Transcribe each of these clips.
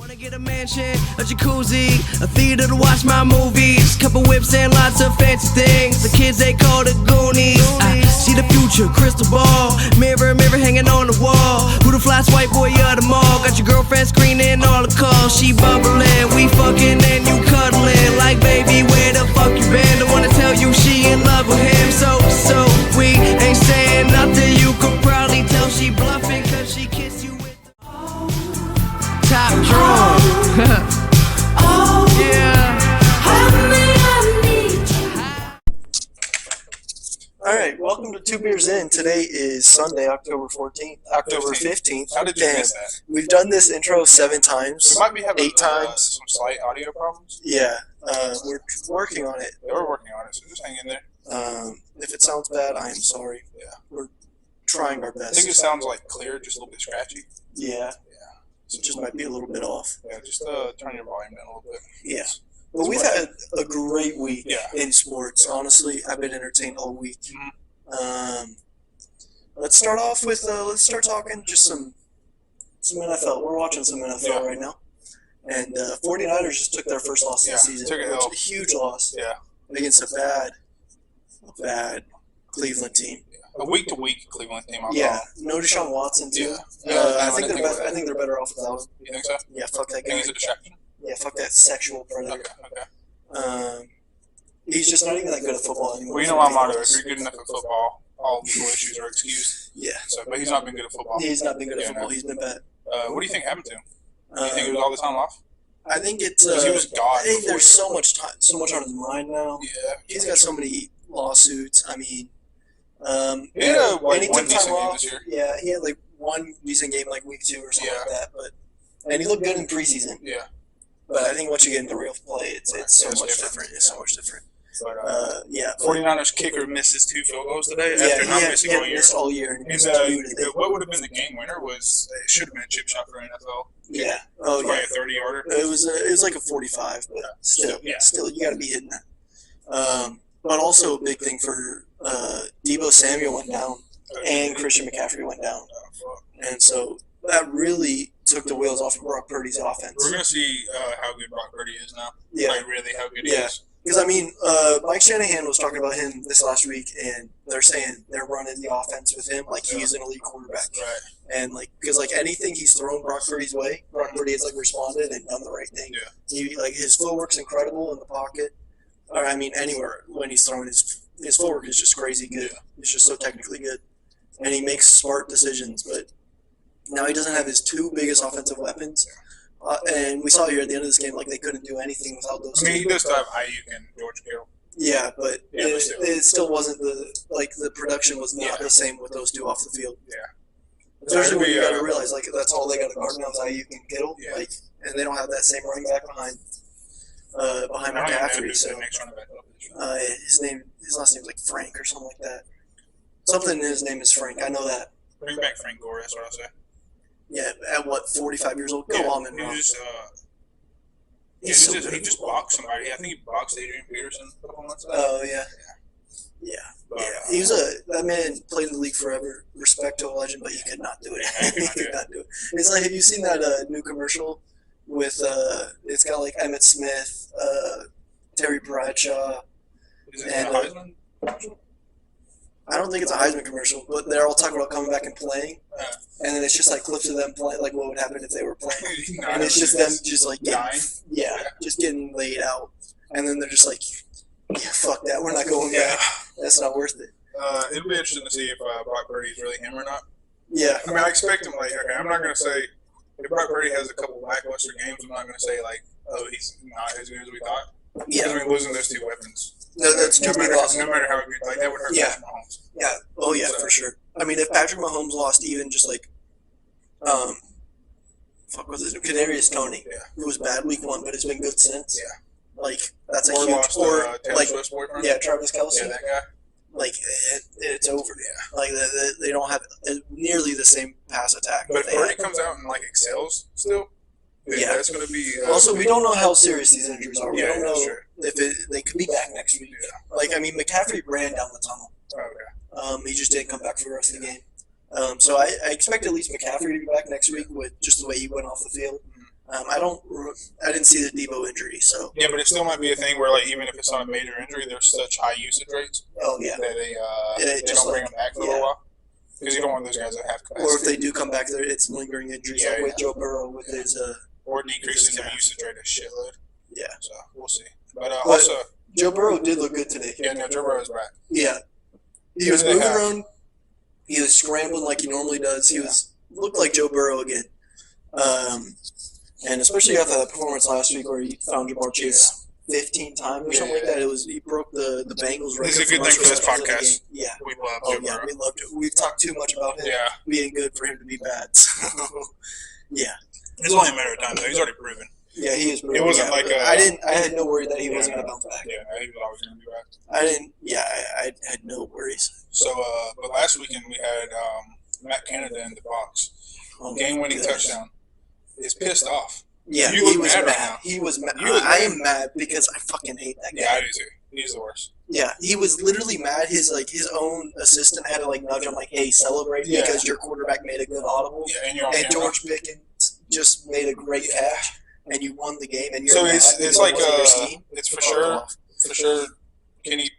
Wanna get a mansion, a jacuzzi, a theater to watch my movies, couple whips and lots of fancy things. The kids they call the Goonies. I see the future, crystal ball, mirror, mirror hanging on the wall. Who the flyest white boy of the mall? Got your girlfriend screening all the calls. She bubbling, we fucking and you cuddling. Like baby, where the fuck you been? Don't wanna tell you she in love with him. So we ain't saying nothing. You could probably tell she bluffing, cause she kissed you with the top drawer. Yeah. Alright, welcome to 2 Beers In. Today is Sunday, October 14th, October 15th. How did you miss that? We've done this intro 7 times. We might be having 8 times. some slight audio problems. Yeah, we're working on it. Yeah, we're working on it, so just hang in there. If it sounds bad, I am sorry. Yeah. We're trying our I best. think it sounds like clear, just a little bit scratchy. Yeah. So it just might be a little bit off. Yeah, just turn your volume down a little bit. Yeah. But we've had a great week in sports. Yeah. Honestly, I've been entertained all week. Mm-hmm. Let's start off with, let's start talking just some NFL. We're watching some NFL right now. And 49ers just took their first loss of the season. Took a huge loss. Yeah. Against a bad Cleveland team. A week-to-week Cleveland team. No Deshaun Watson too. Yeah. I think they're better off without him. You think so? Yeah, fuck that guy. Think he's a distraction? Yeah, fuck that sexual predator. Okay. He's just not even that good at football anymore. Well, you know my motto. If you're good enough at football, all legal issues are excused. Yeah. So, but he's not been good at football. He's not been good at football. No. He's been bad. What do you think happened to him? Do you think it was all the time off? I think it's. He was God. I think there's so much on his mind now. Yeah. He's got so many lawsuits. I mean, he had one decent decent game this year. Yeah, he had like one decent game like week 2 or something like that. And he looked good in preseason. Yeah. But I think once you get into real play, it's so much different. It's so much different. But, 49ers kicker misses 2 field goals today after not missing all year. Missed all year. And what would have been the game winner was it should have been a chip shot for NFL. Yeah. Oh yeah. A 30-yarder. It was like a 45, but still you got to be hitting that. But also a big thing for Deebo Samuel went down and Christian McCaffrey went down, and so that really took the wheels off of Brock Purdy's offense. We're gonna see how good Brock Purdy is now. Yeah. Like really how good he is. Because, I mean, Mike Shanahan was talking about him this last week, and they're saying they're running the offense with him like he's an elite quarterback. Right. And, because anything he's thrown Brock Purdy's way, Brock Purdy has, responded and done the right thing. Yeah. His footwork's incredible in the pocket. Or, I mean, anywhere when he's throwing, his footwork is just crazy good. Yeah. It's just so technically good. And he makes smart decisions, but now he doesn't have his 2 biggest offensive weapons. And we saw here at the end of this game, they couldn't do anything without those 2. I mean, he does still have Ayuk and George Kittle. Yeah, but it still wasn't the production was not the same with those 2 off the field. Yeah. Especially when you got to realize, that's all they got to guard now is Ayuk and Kittle. Yeah. And they don't have that same running back behind McCaffrey. So his last name's like Frank or something like that. Something in his name is Frank. I know that. Bring back Frank Gore, that's what I say. Yeah, at what, 45 years old? Go on, man. He just boxed somebody. I think he boxed Adrian Peterson a couple months ago. Oh, yeah. Yeah. But, he was that man played in the league forever. Respect to a legend, but he could not do it. He could not do it. It's like, have you seen that new commercial with, it's got Emmitt Smith, Terry Bradshaw. Is it a Heisman commercial? I don't think it's a Heisman commercial, but they're all talking about coming back and playing. And then it's just clips of them playing, what would happen if they were playing. And it's just them just just getting laid out. And then they're just fuck that, we're not going back. That's not worth it. It'll be interesting to see if Brock Purdy is really him or not. Yeah. I mean, I expect him, I'm not going to say, if Brock Purdy has a couple lackluster games, I'm not going to say, he's not as good as we thought. Yeah. Because, losing those 2 weapons. No, that's too big loss. No matter how good, that would hurt Patrick Mahomes. Yeah. Oh, yeah, for sure. I mean, if Patrick Mahomes lost even just Kadarius Toney, who was bad week 1, but has been good since. Yeah. That's a huge. Taylor Swift's boyfriend. Yeah, Travis Kelce. Yeah, that guy. It's over. Yeah. They don't have nearly the same pass attack. But if Purdy comes out and excels still. Yeah, that's going to be. Also, we don't know how serious these injuries are. We don't know if they could be back next week. Yeah. McCaffrey ran down the tunnel. Oh, okay. He just didn't come back for the rest of the game. So I expect at least McCaffrey to be back next week with just the way he went off the field. I didn't see the Debo injury, so. Yeah, but it still might be a thing where, like, even if it's not a major injury, there's such high usage rates. Oh yeah. That they don't bring them back for a little while. Because you don't want those guys that have capacity. Or if they do come back, there it's lingering injuries, like with Joe Burrow with his. Or decreases their usage rate a shitload. Yeah. So we'll see. But also, Joe Burrow did look good today. Yeah, no, Joe Burrow's back. Yeah. He was moving around. He was scrambling like he normally does. He looked like Joe Burrow again. And especially after that performance last week where he found Jamar Chase 15 times or something like that. He broke the Bengals record. It's a good thing for this podcast. Yeah. We love Joe Burrow. We loved it. We've talked too much about him being good for him to be bad. So, yeah. It's only a matter of time, though. He's already proven. Yeah, he is proven. It wasn't like I had no worry that he wasn't going to bounce back. Yeah, he was always going to be back. I had no worries. So, but last weekend we had Matt Canada in the box. Game-winning touchdown. He's pissed off. Yeah, he was mad. He was mad. I am mad because I fucking hate that guy. Yeah, I do too. He's the worst. Yeah, he was literally mad. His own assistant had to nudge him hey, celebrate because your quarterback made a good audible. Yeah, and George Pickens just made a great catch, and you won the game. And you're so mad it's like it's for sure. Kenny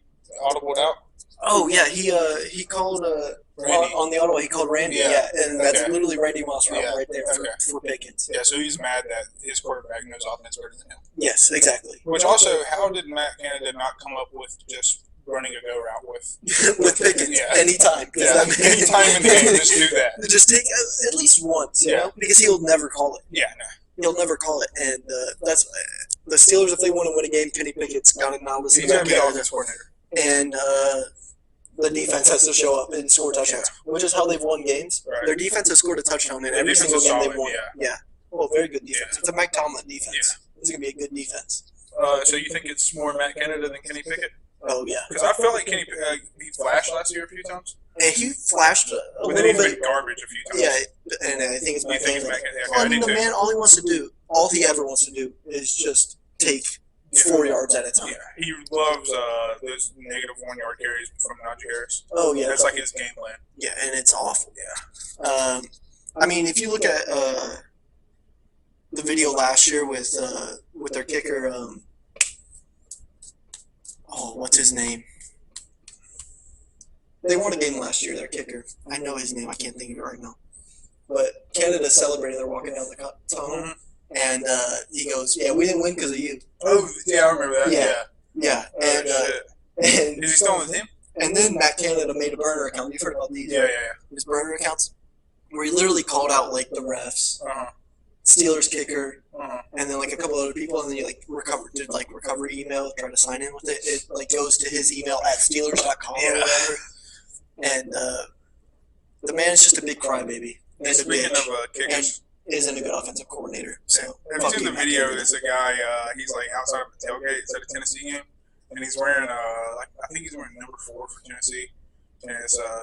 audibled out. Oh yeah, he called on the audible. He called Randy. Yeah, and that's literally Randy Moss right there for Pickens. Yeah, so he's mad that his quarterback knows offense better than him. Yes, exactly. Which also, how did Matt Canada not come up with just running a go route with Pickens anytime? Anytime in the game, just do that. Just take at least once, you know, because he'll never call it. Yeah, no. He'll never call it, and that's the Steelers. If they want to win a game, Kenny Pickett's got to not listen. He's going to be the offense coordinator, and the defense has to show up and score touchdowns, which is how they've won games. Right. Their defense has scored a touchdown in every single game they've won. Yeah. Well, very good defense. It's a Mike Tomlin defense. Yeah. It's going to be a good defense. So you think it's more Matt Canada than Kenny Pickett? Oh, yeah. Because I felt like Kenny he flashed last year a few times. And he flashed a little bit. Garbage a few times. Yeah, and I think it's Matt Canada. The man, all he ever wants to do is just take 4 yards at a time. Yeah, he loves those negative 1 yard carries from Najee Harris. Oh yeah, that's like his game plan. Yeah, and it's awful. Yeah. I mean, if you look at the video last year with their kicker, what's his name? They won a game last year. Their kicker, I know his name. I can't think of it right now. But Canada celebrating. They're walking down the tunnel. Mm-hmm. And he goes, "Yeah, we didn't win because of you." Oh, yeah, I remember that. Yeah. And is he still on the team? And then Matt Canada made a burner account. You've heard about these? Yeah. His burner accounts, where he literally called out the refs, Steelers kicker, and then a couple other people, and then he recovery email, try to sign in with it. It goes to his email at Steelers.com or whatever. And the man is just a big crybaby. And speaking of kickers. Isn't a good offensive coordinator. So have you seen the video? There's a guy. He's outside of the tailgate. It's at a Tennessee game, and he's wearing I think he's wearing number 4 for Tennessee. And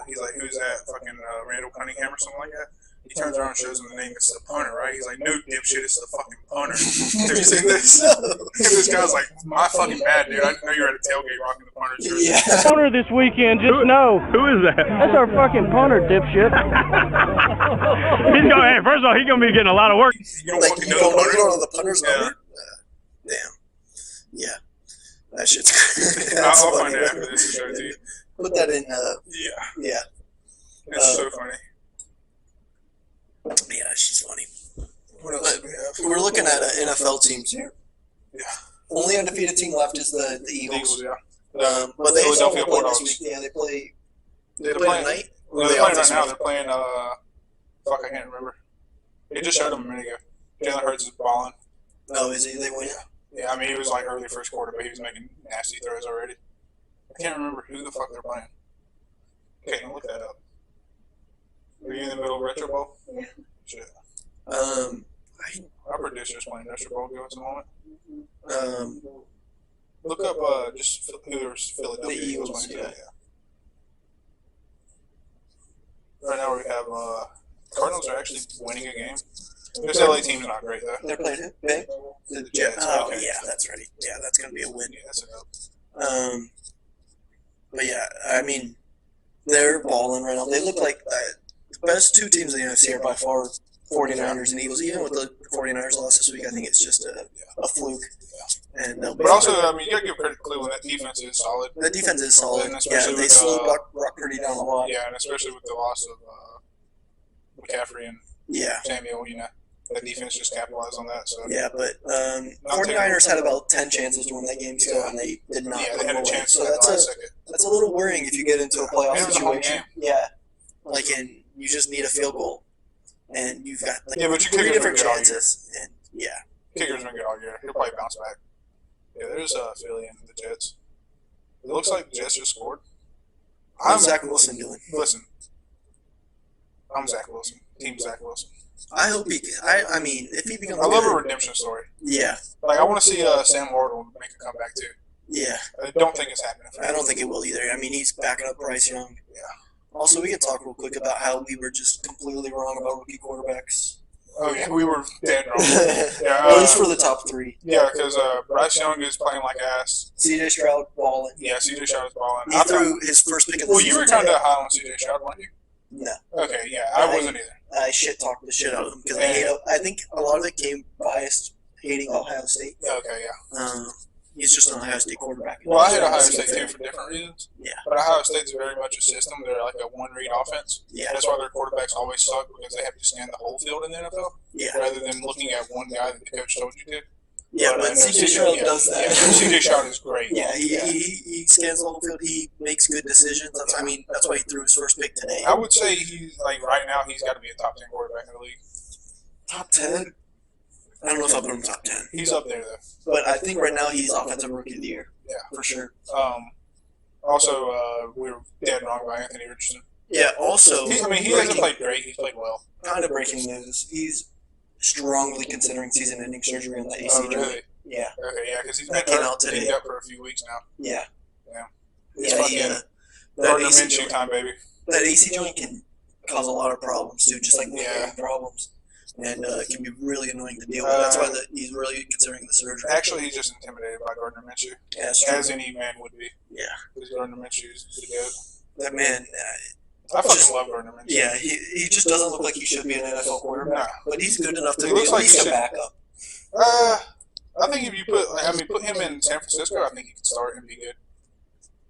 he's like, "Who's that? Fucking Randall Cunningham or something like that." He turns around and shows him the name. It's the punter, right? He's like, "No, dipshit, it's the fucking punter." Have you seen this? And this guy's like, "My fucking bad, dude. I didn't know you were at a tailgate rocking the punter jersey." Yeah. Punter this weekend, just know. Who is that? That's our fucking punter, dipshit. First of all, he's gonna be getting a lot of work. You don't fucking know the punter's number? Damn. Yeah. That shit's. I'll find it after this and show it to you. Put that in. Yeah. It's so funny. Yeah, she's funny. What else do we have? We're looking at NFL teams here. Yeah. Only undefeated team left is the Eagles. But they Philadelphia play this Bulldogs. week. Yeah, they play. They're playing tonight. Well, they're playing right now. They're playing. I can't remember. They just showed them a minute ago. Jalen Hurts is balling. Oh, is he? They win. Yeah, I mean, he was early first quarter, but he was making nasty throws already. I can't remember who the fuck they're playing. Okay, look that up. Are you in the middle of Retro Bowl? Yeah. Shit. Our producer's playing Retro Bowl at the moment. Look up just who's Philadelphia the Eagles playing yeah. today. Yeah. Right now we have Cardinals are actually winning a game. This LA team's not great though. They're playing who? The Jets. Oh yeah, that's right. Yeah, that's gonna be a win. Yeah, that's a But yeah, I mean, they're balling right now. They look like the best 2 teams in the NFC are by far 49ers and Eagles. Even with the 49ers loss this week, I think it's just a fluke. And But also, I mean, you got to give credit to Cleveland. That defense is solid. the defense is solid. And Yeah, especially they with, slowed Brock Purdy down a lot. Yeah, and especially with the loss of McCaffrey and Yeah. Samuel, that defense just capitalized on that. So Yeah, but 49ers had about 10 chances to win that game still, and they did not. yeah, they had a chance. So in that last second. that's a little worrying if you get into a playoff And it was a home situation. game. Yeah, and you just need a field goal, and you've got But your three kicker's different been good all year. chances, and yeah. Kicker's been good all year. He'll probably bounce back. Yeah, there's Philly and the Jets. It looks like the Jets just scored. How's Zach Wilson doing? Listen, I'm Zach Wilson. Team Zach Wilson. I hope he can. I mean, if he becomes I love good, a redemption story. yeah, Like, I want to see Sam Wardle make a comeback, too. yeah. I don't think it's happening. I don't think it will either. I mean, he's backing up Bryce Young. Yeah. Also, we can talk real quick about how we were just completely wrong about rookie quarterbacks. Oh, yeah, we were dead wrong. Yeah, At least for the top three. yeah, because Bryce Young is playing like ass. CJ Stroud balling. Yeah, C.J. Stroud is balling. He threw his first pick of the Well, season. you were kind today. of high on C.J. Stroud, weren't you? No. Okay, yeah, I wasn't either. I shit talked the shit out of him because I think a lot of it came biased hating Ohio State. Okay, yeah. He's just an Ohio State quarterback. Well, I hate Ohio State too for different reasons. Yeah. But Ohio State's very much a system. They're like a one-read offense. Yeah. That's why their quarterbacks always suck because they have to scan the whole field in the NFL Yeah. rather than looking at one guy that the coach told you to. Yeah, but CJ Stroud does that. Yeah, C.J. Stroud is great. Yeah, he scans the whole field. He makes good decisions. That's why he threw his first pick today. I would say he's like right now he's got to be a top 10 quarterback in the league. Top 10? I don't know if I'll put him top 10. He's up there though. But I think right now he's offensive rookie of the year. Yeah, for sure. Also, we were dead wrong about Anthony Richardson. Yeah. Also, He hasn't played great. He's played well. Kind of breaking news. He's strongly considering season-ending surgery on the AC Oh, joint. really? Yeah. Okay, yeah, because he's been That came out today. dinged up for a few weeks now. Yeah. Yeah. Yeah. fucking That Gardner AC Minshew joint, time, baby. that AC joint can cause a lot of problems too, just like Yeah. problems, and it can be really annoying to deal with. That's why he's really considering the surgery. Actually, he's just intimidated by Gardner Minshew, Yeah, that's true. as any man would be. Yeah. Because Gardner Minshew is the goat. That man. I fucking Just- love Gardner Minshew. Yeah, he just doesn't look like he should be an NFL quarterback, but he's good enough to He be looks at like he least a should- backup. I think if you put him in San Francisco, I think he could start and be good.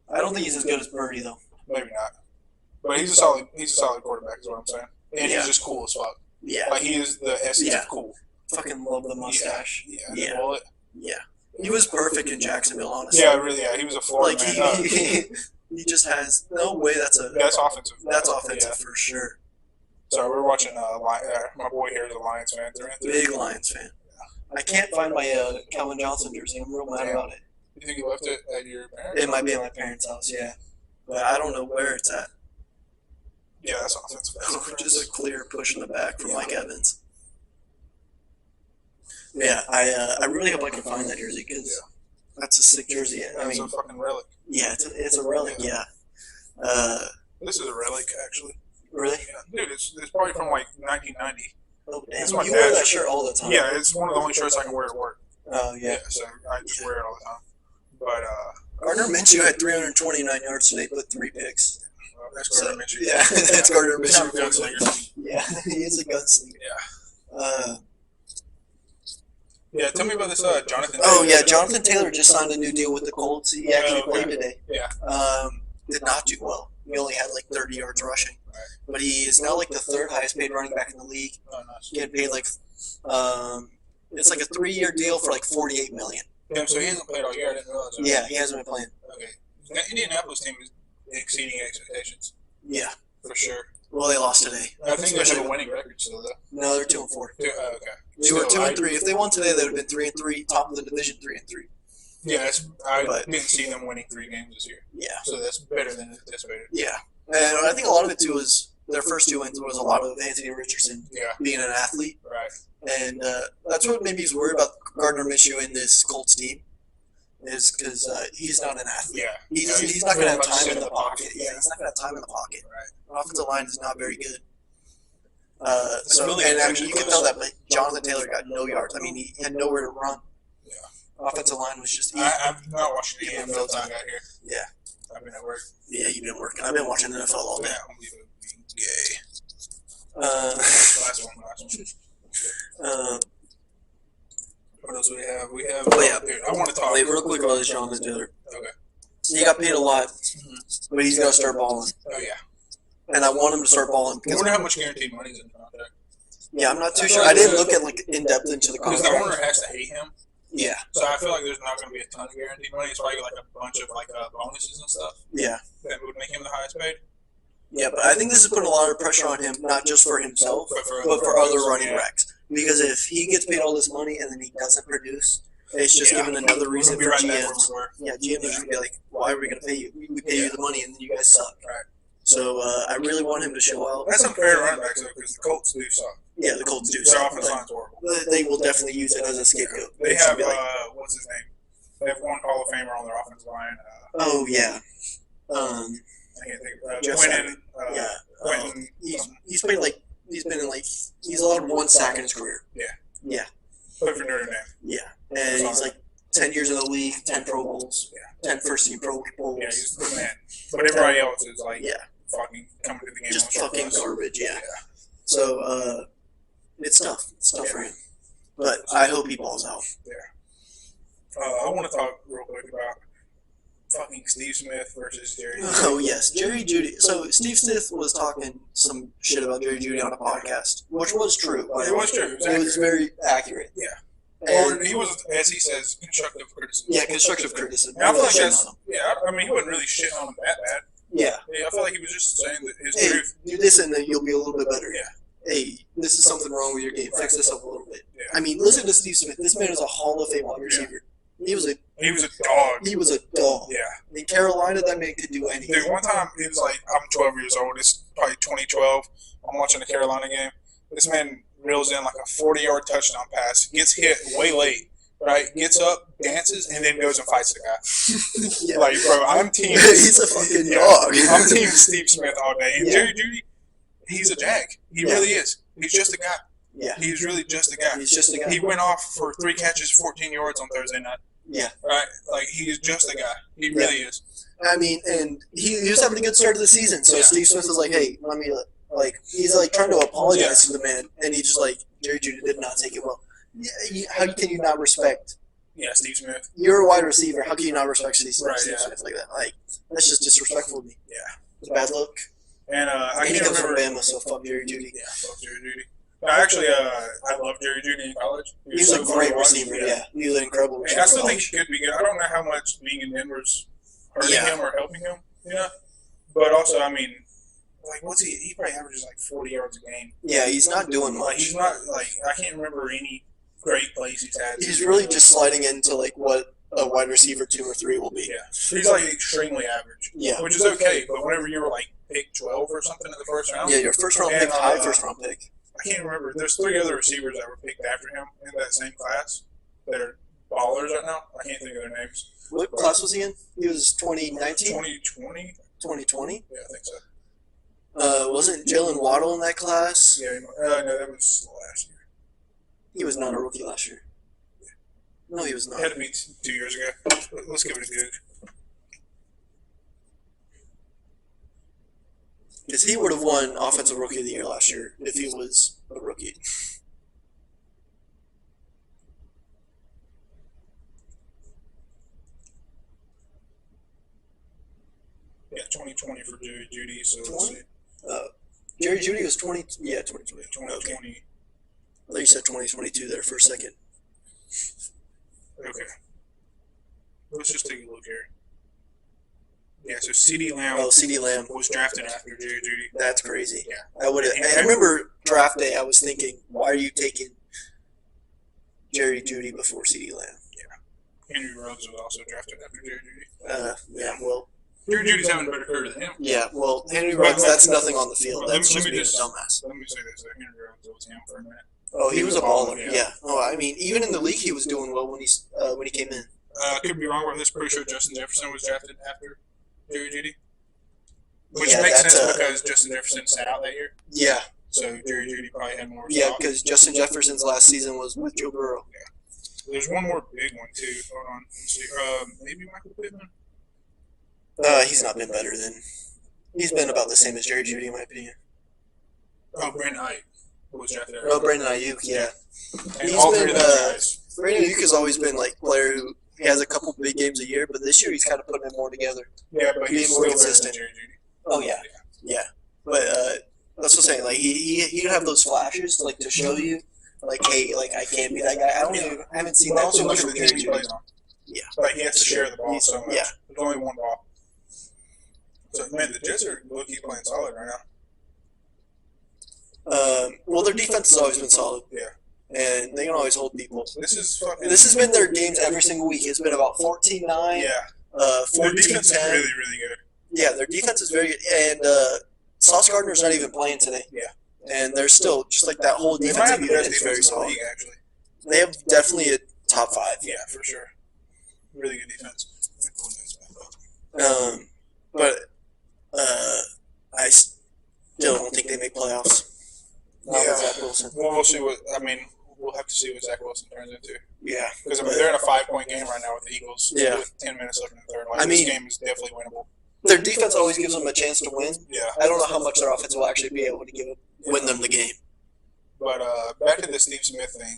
I don't think he's as good as Purdy though. Maybe not, but he's a solid quarterback. Is what I'm saying. And Yeah. he's just cool as fuck. Yeah, Like he is the essence Yeah. of cool. fucking love the mustache. Yeah. Yeah. The mullet. Yeah, he was perfect in Jacksonville, honestly. Yeah, really. Yeah, he was a Florida Like man. he just has no way. That's Offensive. offensive Yeah. for sure. So we're watching. My boy here is a Lions fan. 3-3. Big Lions fan. I can't find my Calvin Johnson jersey. I'm real mad about it. You think you left it at your parents? It might be at my parents' house, yeah, but I don't know where it's at. Yeah, that's offensive. Just a clear push in the back from Mike Evans. Yeah, I really hope I can find that jersey because that's a sick jersey. I That's mean, a fucking relic. yeah, it's a relic. Yeah. This is a relic, actually. Really? Yeah. Dude, it's probably from like 1990. Oh damn! It's my You wear dad's that shirt all the time. Yeah, it's one of the only shirts I can wear at work. Oh yeah. So I just wear it all the time. But Gardner Minshew had 329 yards today, but 3 picks. well, that's So, Gardner Minshew. yeah, that's Gardner He's not a Minshew. gunslinger. Yeah, he is a gunslinger. Yeah. Yeah, tell me about this Jonathan. Oh Taylor. yeah, Jonathan Taylor just signed a new deal with the Colts. He actually Okay. played today. Yeah. Did not do well. He only had like 30 yards rushing, Right. but he is now like the third highest paid running back in the league. Oh, nice. Getting paid like, it's like a 3-year deal for like $48 million. Damn, so he hasn't played all year. I didn't realize that. Yeah, he hasn't been playing. Okay. That Indianapolis team is exceeding expectations Yeah. for sure. Well, they lost today. I think they have a winning record still, though. No, they're 2-4. Okay. They were Still, 2-3. If they won today, they would have been 3-3, top of the division, 3-3. Yeah, I But- didn't see them winning 3 games this year, Yeah. so that's better than anticipated. Yeah. And I think a lot of it too was their first 2 wins was a lot of Anthony Richardson Yeah, being an athlete, right. and that's what made me worried about Gardner Minshew in this Colts team, is because he's not an athlete. Yeah, He's not going to have pretty much time sit in the pocket. Yeah, he's not going to have time in the pocket. Right. The offensive line is not very good. Philly And is I mean, actually you can close. tell that Jonathan Taylor got no yards. I mean, he had nowhere to run. Yeah. Offensive line was just easy. I've not watched the Yeah, NFL until I got here. Yeah. I've been at work. Yeah, you've been working. I've been watching the NFL all day. Yeah, I'm gay. Last one. What else do we have? I want to talk. Wait, real quick about this Jonathan Taylor. Okay. He got paid a lot, but he's got to start balling. Oh, yeah. And I want him to start balling. I wonder how much guaranteed money is in the contract. Yeah, I'm not too sure. I didn't look at in depth into the Because contract. the owner has to hate him. Yeah. So I feel like there's not going to be a ton of guaranteed money. It's probably like a bunch of bonuses and stuff. Yeah. That would make him the highest paid. Yeah, but I think this is putting a lot of pressure on him, not just for himself, but for other running backs. Because if he gets paid all this money and then he doesn't produce, it's just giving another reason for GMs. Yeah, GMs are going to be like, why are we going to pay you? We pay you the money and then you guys suck. Right. So I really want him to show out. That's unfair to running backs, though, because the Colts do suck. Yeah, the Colts do Their suck. offensive line's horrible. They will definitely use it as a scapegoat. They It's have, gonna be like, what's his name? They have one Hall of Famer on their offensive line. oh, yeah. I can't think of Just Quentin. Yeah. Quentin. He's allowed one sack in his career. Played for Notre Dame. Yeah. And he's like 10 years in the league, 10 Pro Bowls, 10 first team Pro Bowls. Yeah, he's the man. But everybody else is like fucking coming to the game. Just on fucking short garbage, yeah. So, it's tough. It's tough for him. But I hope he balls out. I want to talk real quick about fucking Steve Smith versus Jerry Judy. Oh, yes. Jerry Judy. So, Steve Smith was talking some shit about Jerry Judy on a podcast, which was true. It was true. It was very accurate. Yeah. And, Or he was, as he says, constructive criticism. yeah, constructive criticism. And I feel like Shitting that's, on him. yeah, I mean, he wasn't really shitting on him that bad. Yeah. I feel like he was just saying that his Hey, truth. do this and then you'll be a little bit better. Yeah. Hey, this is something wrong with your game. Fix this up a little bit. Yeah. I mean, listen to Steve Smith. This man is a Hall of Fame wide receiver. He was a dog. He was a dog. Yeah. In Carolina, that man could do anything. Dude, one time he was like, I'm 12 years old. It's probably 2012. I'm watching the Carolina game. This man reels in like a 40-yard touchdown pass, gets hit way late, right? Gets up, dances, and then goes and fights the guy. Yeah. Like, bro, I'm team. He's a fucking dog. I'm team Steve Smith all day. And Yeah. Jerry Judy, he's a jag. He really is. He's just a guy. Yeah. He's really just a guy. He's just a guy. He went off for 3 catches, 14 yards on Thursday night. Yeah. Right? Like, he is just a guy. He really is. I mean, and he was having a good start of the season. So Yeah. Steve Smith was like, hey, let me, like, he's like trying to apologize to the man. And he just like, Jerry Judy did not take it well. Yeah, how can you not respect? Yeah, Steve Smith. You're a wide receiver. How can you not respect Steve Smith, Right, Steve yeah. Smith like that? Like, that's just disrespectful to me. Yeah. It's a bad look. And I And he can't comes from remember. Bama, so fuck Jerry Judy. Yeah, fuck Jerry Judy. Actually, I loved Jerry Judy in college. He was so a fun to great watch. receiver, yeah. He was an incredible And receiver. I still think he could be good. I don't know how much being in Denver's hurting him or helping him, you know? But also, I mean, like, what's he? He probably averages like 40 yards a game. Yeah, he's not doing Like, much. he's not, like, I can't remember any great plays he's had. He's really just sliding into, like, what a wide receiver 2 or 3 will be. Yeah. He's, like, extremely average. Yeah. Which is okay, but whenever you were, like, pick 12 or something in the first round. Yeah, your first round And, pick, high first round pick. I can't remember. There's 3 other receivers that were picked after him in that same class that are ballers right now. I can't think of their names. What class was he in? He was 2019? 2020? 2020? Yeah, I think so. Wasn't Jalen Waddle in that class? Yeah, no, that was last year. He was not a rookie last year. No, he was It not. had to be 2 years ago. Let's give it a Goog. Because he would have won Offensive Rookie of the Year last year if he was a rookie. Yeah, 2020 for Jerry Judy. So let's see. Jerry Judy was 20. Yeah, 2020. 2020. I thought you said 2022 there for a second. Okay. Let's just take a look here. Yeah, so CeeDee Lamb Oh, CeeDee Lamb. was drafted after Jerry Judy. That's crazy. Yeah. I would. I remember draft day. I was thinking, why are you taking Jerry Judy before CeeDee Lamb? Henry Ruggs was also drafted after Jerry Judy. Yeah. Well. Jerry Judy's having a better career than him. Yeah. Well, Henry Ruggs. That's nothing on the field. Let me- That's let just me being a just- dumbass. Let me say this: that Henry Ruggs was him for a minute. Oh, he was a baller. Yeah. Yeah. Oh, I mean, even in the league, he was doing well when he came in. I could be wrong with this. Pretty sure Justin Jefferson was drafted after Jerry Judy, which Yeah, makes that's sense because Justin Jefferson sat out that year. Yeah. So Jerry Judy probably had more. Yeah, stock. because Justin Jefferson's last season was with Joe Burrow. There's one more big one too. Hold on. Let's see. Maybe Michael Pittman. He's not been better than. He's been about the same as Jerry Judy, in my opinion. Oh, Brandon Ayuk was drafted. Oh, Brandon Ayuk, yeah. And He's all been, three of those guys. Brandon Ayuk has always been like player who he has a couple big games a year, but this year he's kind of putting it more together. Yeah, but he's being still more better than consistent. Jerry Judy. Oh yeah. But that's what I'm saying. Like he'd have those flashes like to show you, like, hey, like I can't be that guy. I haven't seen But that also too look much at from the Jerry team he Judy. plays on. Yeah. Like he has to share the ball so much. Yeah. There's only one ball. So man, the Jets are low-key playing solid right now. Well, their defense has always been solid. Yeah. And they can always hold people. This is fucking. This has been their games every single week. It's been about 14-9, Yeah. Their 14-10. defense is really, really good. Yeah, their defense is very good. And Sauce Gardner's not even playing today. Yeah. And they're still, just like that whole They might have defensive the unit best is very defense in the solid. league, actually. They have definitely a top 5. Yeah, for sure. Really good defense. But I still don't think they make playoffs. Not with Zach Wilson. Well, we'll see what. I mean, we'll have to see what Zach Wilson turns into. Yeah. Because I mean, they're in a 5-point game right now with the Eagles. Yeah. With 10 minutes left in the third. Like, I mean- this game is definitely winnable. Their defense always gives them a chance to win. Yeah. I don't know how much their offense will actually be able to win them the game. But back to the Steve Smith thing.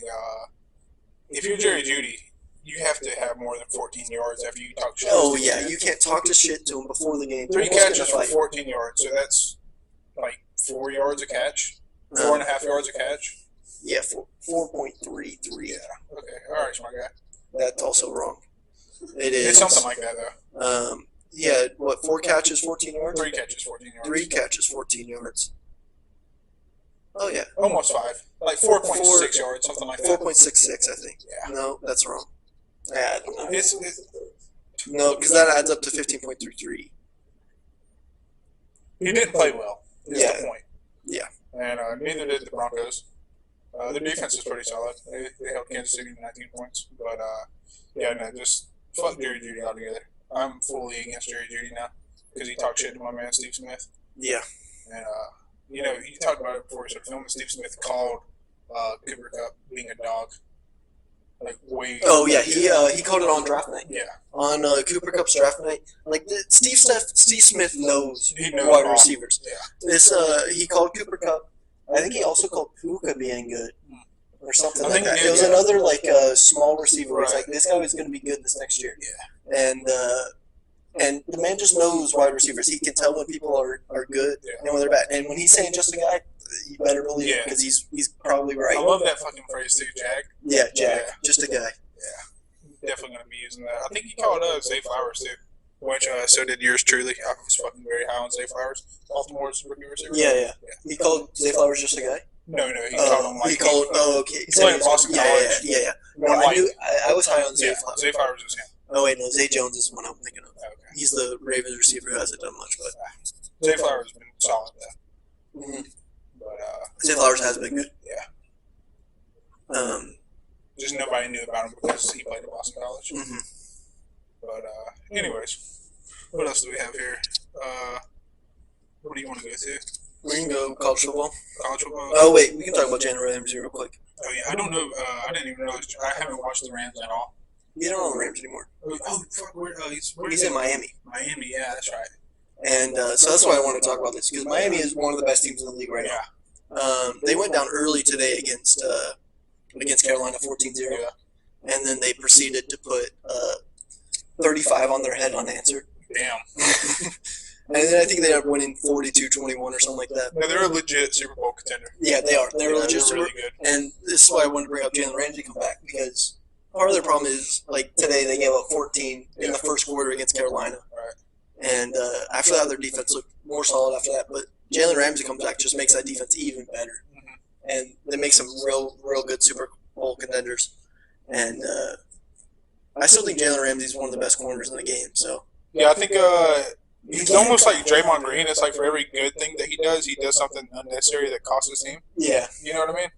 If you're Jerry Judy, you have to have more than 14 yards after you talk shit. Oh, yeah. You can't talk to shit to him before the game. 3 Who's gonna catches for fight? 14 yards, so that's like 4 yards a catch, 4.5 yards a catch. Yeah, 4.33. Yeah. Okay. All right, smart guy. That's also wrong. It is. It's something like that though. Yeah, what, 4 catches, 14 yards? 3 catches, 14 yards. 3 catches, 14 yards. Oh, yeah. Almost 5. Like 4.6 yards, something like that. 4.66, I think. Yeah. No, that's wrong. Yeah, I don't know. It's No, because that adds up to 15.33. he didn't play well. Is Yeah. the point. Yeah. And neither did the Broncos. Their defense is pretty solid. They held Kansas City to 19 points. But yeah, no, just fuck Jerry Judy altogether. I'm fully against Jerry Judy now because he talked shit to my man Steve Smith. Yeah. And you know, you talked about it before we started filming. Steve Smith called Cooper Kupp being a dog. Like way. Oh, yeah, he called it on draft night. Yeah. On Cooper Kupp's draft night. Like, Steve Smith knows He knows wide all. receivers. Yeah. This he called Cooper Kupp. I think he also called Puka being good. Or something I like think he that. did, It was yeah. another like small receiver. He's Right. like, this guy is going to be good this next year. Yeah. And the man just knows wide receivers. He can tell when people are good Yeah. and when they're bad. And when he's saying just a guy, you better believe it Yeah. because he's probably right. I love that fucking phrase too, Jag. Yeah, Jack, Yeah. just a guy. Definitely going to be using that. I think he called Zay Flowers too, which so did yours truly. I was fucking very high on Zay Flowers, Baltimore's rookie receiver. Yeah. He called Zay Flowers just a guy. No, he called him like he called. Oh, okay. He's playing at Boston College. Yeah. No, More I like- knew. I was high on Zay Yeah, Flowers. Zay Flowers is him. Oh wait, no, Zay Jones is the one I'm thinking of. Okay. He's the Ravens receiver who hasn't done much, but Zay Flowers has been solid though. Mhm. But Zay Flowers has been good. yeah, Um. just nobody knew about him because he played at Boston College. Mhm. But anyways, what else do we have here? What do you want to go to? We can go college football. College football? Oh wait, we can talk about Jalen Ramsey real quick. Oh yeah, I don't know. I didn't even realize. I haven't watched the Rams at all. You don't know the Rams anymore. Oh fuck, where He's in Miami, Miami, yeah, that's right. and so that's why I want to talk about this because Miami is one of the best teams in the league right Yeah, now. They went down early today against Carolina 14-0, yeah. and then they proceeded to put 35 on their head unanswered. Damn. And then I think they ended up winning 42-21 or something like that. No, they're a legit Super Bowl contender. Yeah, they are. They're Yeah, legit they're super. really good. And this is why I wanted to bring up Jalen Ramsey come back because part of their problem is like today they gave up 14 in the first quarter against Carolina. Right. And after that, their defense looked more solid after that. But Jalen Ramsey comes back, just makes that defense even better. Mhm. And they make some real good Super Bowl contenders. And I still think Jalen Ramsey is one of the best corners in the game. So Yeah, I think he's almost like Draymond Green. It's like for every good thing that he does something unnecessary that costs his team. yeah, You know what I mean?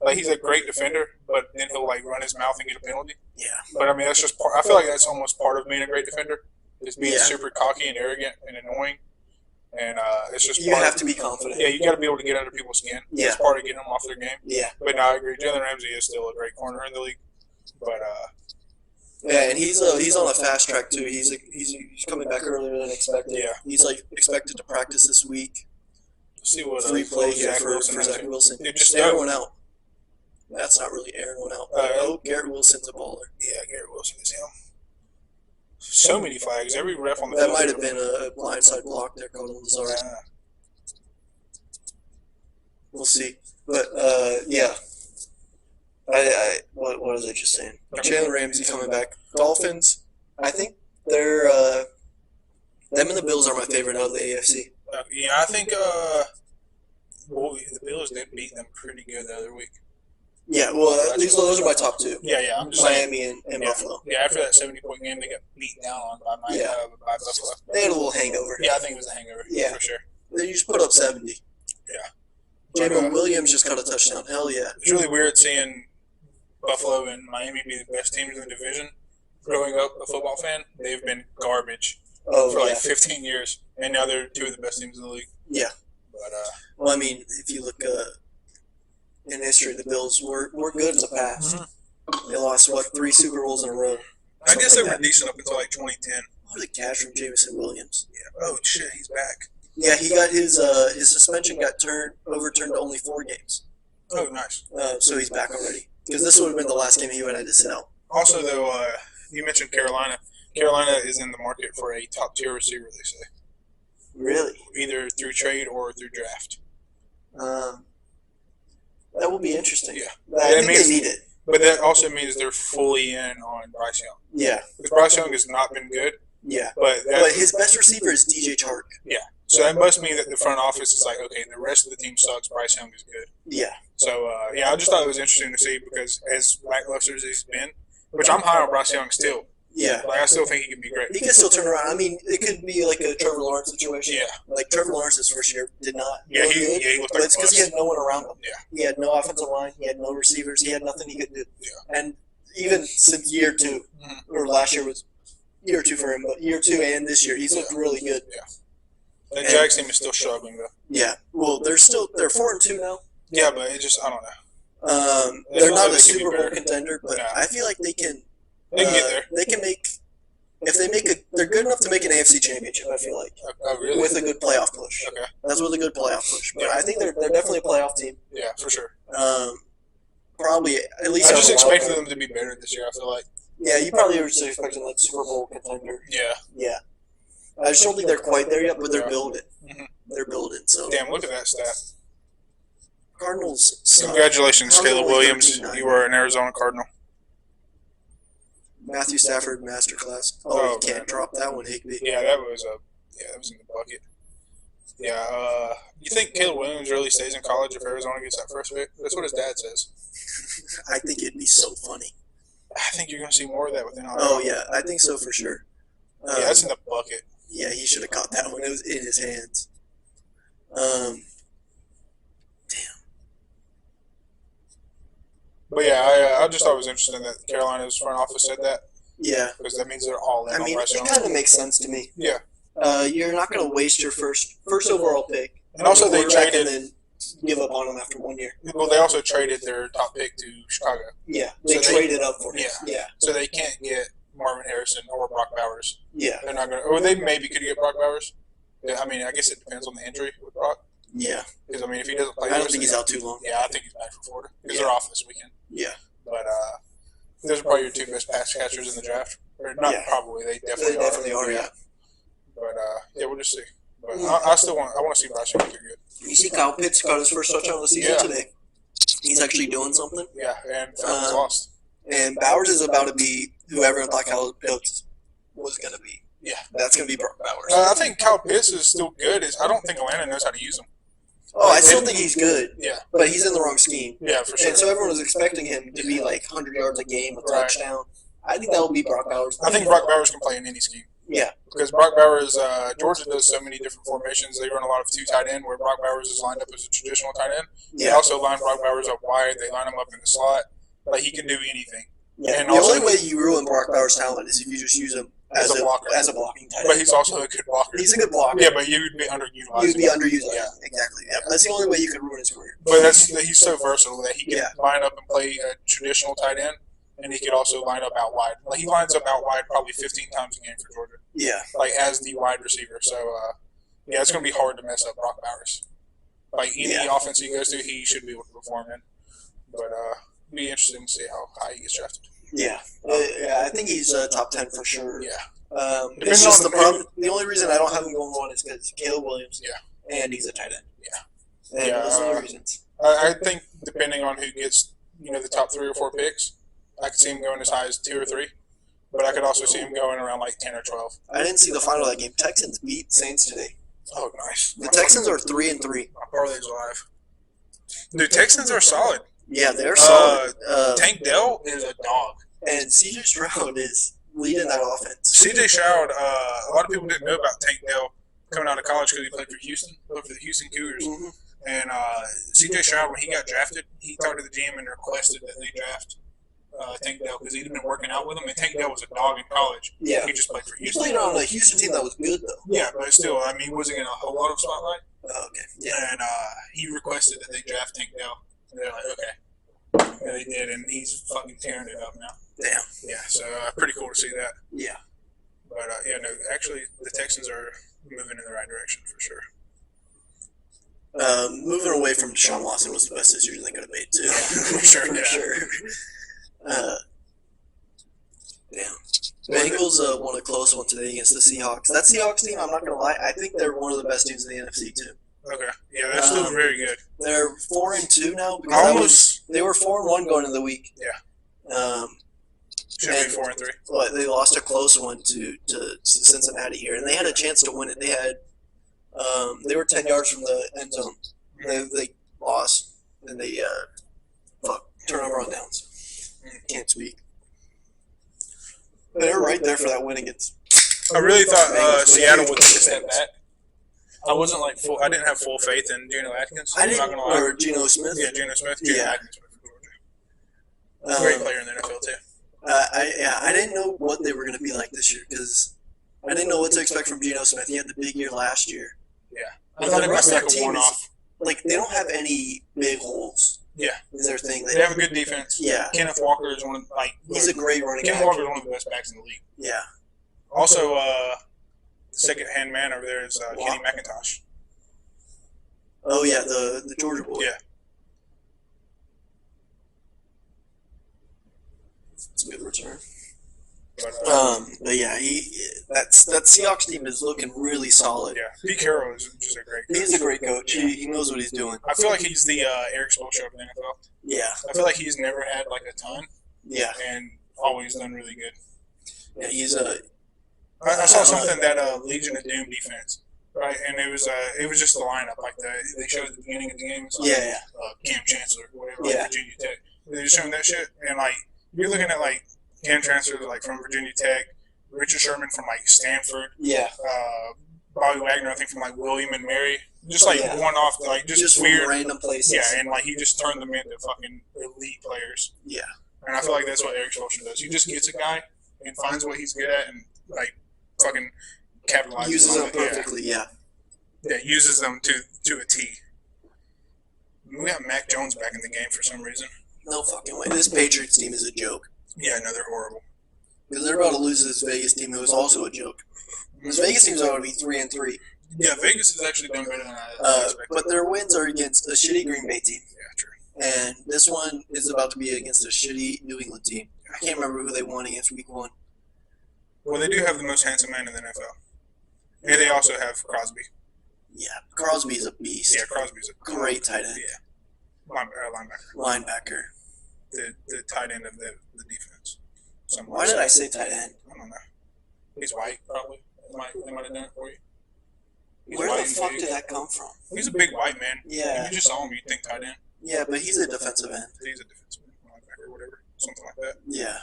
Like he's a great defender, but then he'll like run his mouth and get a penalty. yeah, But I mean, that's just part. I feel like that's almost part of being a great defender is being Yeah. super cocky and arrogant and annoying. And it's just you part have of, to be confident. Yeah, you got to be able to get under people's skin. Yeah. It's part of getting them off their game. Yeah, But no, I agree. Jalen Ramsey is still a great corner in the league. But yeah, and he's on a fast track too. He's coming back earlier than expected. Yeah. He's like expected to practice this week. See what free play here Zach for Wilson Zach has. Wilson. Dude, just Airing one out. That's not really airing one out. Garrett Wilson's a baller. Yeah, Garrett Wilson is him. So many flags. Every ref on the That field. might have been a blindside block there, called on Lazard. We'll see. But yeah. What was I just saying? Jalen Ramsey coming back. Dolphins. I think they're them and the Bills are my favorite out of the AFC. Yeah, I think the Bills did beat them pretty good the other week. Yeah, well, those are my top two. Yeah. I'm just saying. Miami and Buffalo. Yeah, after that 70-point game, they got beaten down on by Buffalo. They had a little hangover. Yeah, I think it was a hangover. Yeah. For sure. They just put up 70. Yeah. Jamal Williams just got a touchdown. Hell yeah. It's really weird seeing Buffalo and Miami be the best teams in the division. Growing up a football fan, they've been garbage for like 15 years, and now they're two of the best teams in the league. Yeah. But well, I mean, if you look in history, the Bills were good in the past. Mm-hmm. They lost 3 Super Bowls in a row. I guess they were decent up until like 2010. What a catch from Jameson Williams. Yeah. Oh shit, he's back. Yeah, he got his suspension got overturned to only 4 games. Oh, nice. So he's back already. Because this would have been the last game he would have had to sit out. Also, though, you mentioned Carolina. Carolina is in the market for a top-tier receiver, they say. Really? Either through trade or through draft. That will be interesting. Yeah. I think they need it. But that also means they're fully in on Bryce Young. Yeah. Because Bryce Young has not been good. Yeah. But his best receiver is DJ Chark. Yeah. So that must mean that the front office is like, okay, the rest of the team sucks. Bryce Young is good. Yeah. So, I just thought it was interesting to see because as lackluster as he's been, which I'm high on Bryce Young still. Yeah. Like, I still think he can be great. He can still turn around. I mean, it could be like a Trevor Lawrence situation. Yeah. Like Trevor Lawrence's first year did not. He looked like But it's because he had no one around him. Yeah. He had no offensive line. He had no receivers. He had nothing he could do. Yeah. And even since year 2, or last year was year 2 for him, but year 2 and this year, he's looked really good. Yeah. The Jags team is still struggling though. Yeah. Well, they're 4-2 now. Yeah, but it just I don't know. They're not a Super Bowl contender, but I feel like they can. They can get there. They can make. If they make they're good enough to make an AFC championship. I feel like. Oh, really? With a good playoff push. Okay. That's with a good playoff push. But I think they're definitely a playoff team. Yeah, for sure. Probably at least. I just expected them to be better this year. I feel like. Yeah, you probably were just expecting like Super Bowl contender. Yeah. Yeah. I just don't think they're quite there yet, but they're building. Mm-hmm. They're building. So. Damn! Look at that stat. Cardinals suck. Congratulations, Cardinals Caleb Williams. 13-9. You were an Arizona Cardinal. Matthew Stafford masterclass. Oh, you can't drop that one, Higby. Yeah, that was in the bucket. Yeah, you think Caleb Williams really stays in college if Arizona gets that first pick? That's what his dad says. I think it'd be so funny. I think you're going to see more of that within Ohio. Oh, yeah, I think so for sure. Yeah, that's in the bucket. Yeah, he should have caught that one. It was in his hands. But yeah, I just thought it was interesting that Carolina's front office said that. Yeah. Because that means they're all in on Bryce Young. It kind of makes sense to me. Yeah. You're not going to waste your first overall pick. And also they traded. And then give up on him after 1 year. Well, they also traded their top pick to Chicago. Yeah. They traded up for him. Yeah. So they can't get Marvin Harrison or Brock Bowers. Yeah. They're not going to. Or they maybe could get Brock Bowers. Yeah, I mean, I guess it depends on the injury with Brock. Yeah. Because, I mean, if he doesn't play, I don't think he's out too long. Yeah, I think he's back for Florida. Because they're off this weekend. Yeah. But those are probably your 2 best pass catchers in the draft. Or not probably. They definitely are. Yeah. But, we'll just see. But I want to see Bryce Young do good. You see Kyle Pitts got his first touchdown of the season today. He's actually doing something. Yeah, and Falcons lost. And Bowers is about to be who everyone thought Kyle Pitts was going to be. Yeah. That's going to be Brock Bowers. I think Kyle Pitts is still good. I don't think Atlanta knows how to use him. Oh, I still think he's good. Yeah. But he's in the wrong scheme. Yeah, for sure. And so everyone was expecting him to be like 100 yards a game, a touchdown. I think that will be Brock Bowers. I think Brock Bowers can play in any scheme. Yeah. Because Brock Bowers, Georgia does so many different formations. They run a lot of 2 tight end, where Brock Bowers is lined up as a traditional tight end. Yeah. They also line Brock Bowers up wide. They line him up in the slot. Like, he can do anything. Yeah. And the also, only way you ruin Brock Bowers' talent is if you just use him as a blocker, as a blocking tight end. But he's also a good blocker. He's a good blocker. Yeah, but you would be underutilized. You'd be underused. Yeah, exactly. Yeah. That's the only way you could ruin his career. But he's so versatile that he can line up and play a traditional tight end, and he could also line up out wide. Like, he lines up out wide probably 15 times a game for Georgia. Yeah. Like, as the wide receiver. So, it's going to be hard to mess up Brock Bowers. Like any offense he goes to, he should be able to perform in. But be interesting to see how high he gets drafted. Yeah, I think he's top 10 for sure. Yeah. It's just the problem. The only reason I don't have him going 1 is because Caleb Williams. Yeah. And he's a tight end. Yeah. And those are the reasons. I think depending on who gets the top 3 or 4 picks, I could see him going as high as 2 or 3. But I could also see him going around like 10 or 12. I didn't see the final of that game. Texans beat Saints today. Oh, nice. The Texans are 3-3. My parlay's live. The Texans are solid. Yeah, they're solid. Tank Dell is a dog. And C.J. Stroud is leading that offense. C.J. Stroud, a lot of people didn't know about Tank Dell coming out of college because he played for Houston, played for the Houston Cougars. Mm-hmm. And C.J. Stroud, when he got drafted, he talked to the GM and requested that they draft Tank Dell because he'd been working out with him. And Tank Dell was a dog in college. Yeah. He just played for He Houston. played on a Houston team that was good, though. Yeah, but still, I mean, he wasn't getting a whole lot of spotlight. Okay. Yeah. And he requested that they draft Tank Dell. And they're like, okay. And they did, and he's fucking tearing it up now. Damn. Yeah, so pretty cool to see that. Yeah. But, no, actually, the Texans are moving in the right direction for sure. Moving away from Deshaun Watson was the best decision they could have made, too. For sure, For yeah. sure. Damn. Bengals won a close one today against the Seahawks. That Seahawks team, I'm not going to lie, I think they're one of the best teams in the NFC, too. Okay. Yeah, they're still very good. They're 4-2 now because they were 4-1 going into the week. Yeah. Should be 4-3. But they lost a close one to Cincinnati here, and they had a chance to win it. They had they were 10 yards from the end zone. They lost, and they turnover on downs. Can't speak. They're right there for that win against. I really thought Seattle would extend that. I wasn't like full. I didn't have full faith in Geno Atkins. I I'm didn't. not gonna lie. Or Geno Smith. Yeah, Geno Smith. Geno Yeah. Atkins. Great player in the NFL too. I didn't know what they were going to be like this year because I didn't know what to expect from Geno Smith. He had the big year last year. Yeah, But I thought the it rest was of like the a team one-off. like they don't have any big holes. Yeah, Is their thing? they have a good defense. Yeah, Kenneth Walker is one of he's a great running Kenneth back. Walker is one of the best backs in the league. Yeah. Also, the second-hand man over there is Kenny McIntosh. Oh yeah, the Georgia boy. Yeah. It's a good return. But yeah, that Seahawks team is looking really solid. yeah, Pete Carroll is just a great coach. He's a great coach. He knows what he's doing. I feel like he's the Eric Spoelstra of the NFL. Yeah, I feel like he's never had like a ton yeah, and always done really good. yeah. He's a. I saw something that Legion of Doom defense, right? And it was just the lineup like they showed at the beginning of the game. It's like, Yeah, Cam Chancellor, whatever, Yeah. like Virginia Tech. They just showing that shit, and like you're looking at like Cam Chancellor like from Virginia Tech, Richard Sherman from like Stanford, yeah. Bobby Wagner I think from like William and Mary, just like Yeah. one off like just From weird. random places. Yeah, and like he just turned them into fucking elite players. Yeah. And I feel like that's what Eric Spoelstra does. He just gets a guy and finds what he's good at and like fucking capitalizes Uses on them it. perfectly. Yeah. Yeah, uses them to a T. We got Mac Jones back in the game for some reason. No fucking way. This Patriots team is a joke. Yeah, no, they're horrible. Because they're about to lose this Vegas team, who is also a joke. This Vegas team's about to be 3-3. Yeah, Vegas has actually done better than I expected. But their wins are against a shitty Green Bay team. Yeah, true. And this one is about to be against a shitty New England team. I can't remember who they won against week 1. Well, they do have the most handsome man in the NFL. And they also have Crosby. Yeah. Crosby's a beast. Yeah, Crosby's a Great tight end. Yeah. Linebacker. Linebacker. The tight end of the defense. Why did I say tight end? I don't know. He's white, probably. They might have done it for you. He's Where white the and fuck big. did that come from? He's a big white man. Yeah. If you just saw him, you'd think tight end. Yeah, but he's a defensive end. He's a defensive linebacker or whatever. Something like that. Yeah.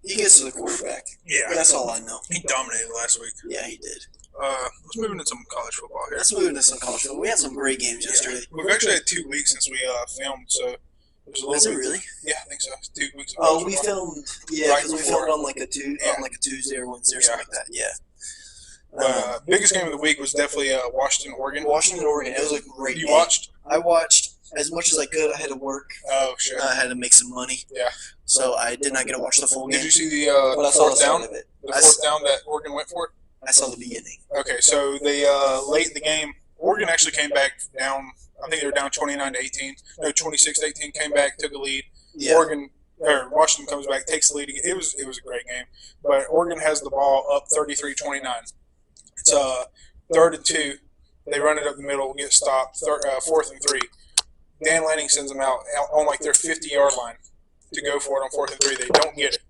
He gets to the quarterback. Yeah. That's all I know. He dominated last week. Yeah, he did. Let's move into some college football here. Let's move into some college football. We had some great games yesterday. We've actually had 2 weeks since we filmed, so it was a little Is it bit. really? Yeah, I think so. 2 weeks. Of Oh, college we football. filmed. Yeah, Right because we before. filmed on like a Tuesday or Wednesday or Yeah. something like that. Yeah. Biggest game of the week was definitely Washington, Oregon. Washington, Oregon. It was a great You game. watched? I watched as much as I could. I had to work. Oh, shit. I had to make some money. Yeah. So I did not get to watch the full game. Did you see but I the saw the fourth start down? of it. The fourth down that Oregon went for it? I saw the beginning. Okay, so they late in the game, Oregon actually came back down. I think they were down 29-18. No, 26-18. Came back, took a lead. Yeah. Washington comes back, takes the lead. It was a great game. But Oregon has the ball up 33-29. It's 3rd and 2. They run it up the middle, get stopped. 4th and 3. Dan Lanning sends them out on like their 50-yard line to go for it on 4th and 3. They don't get it.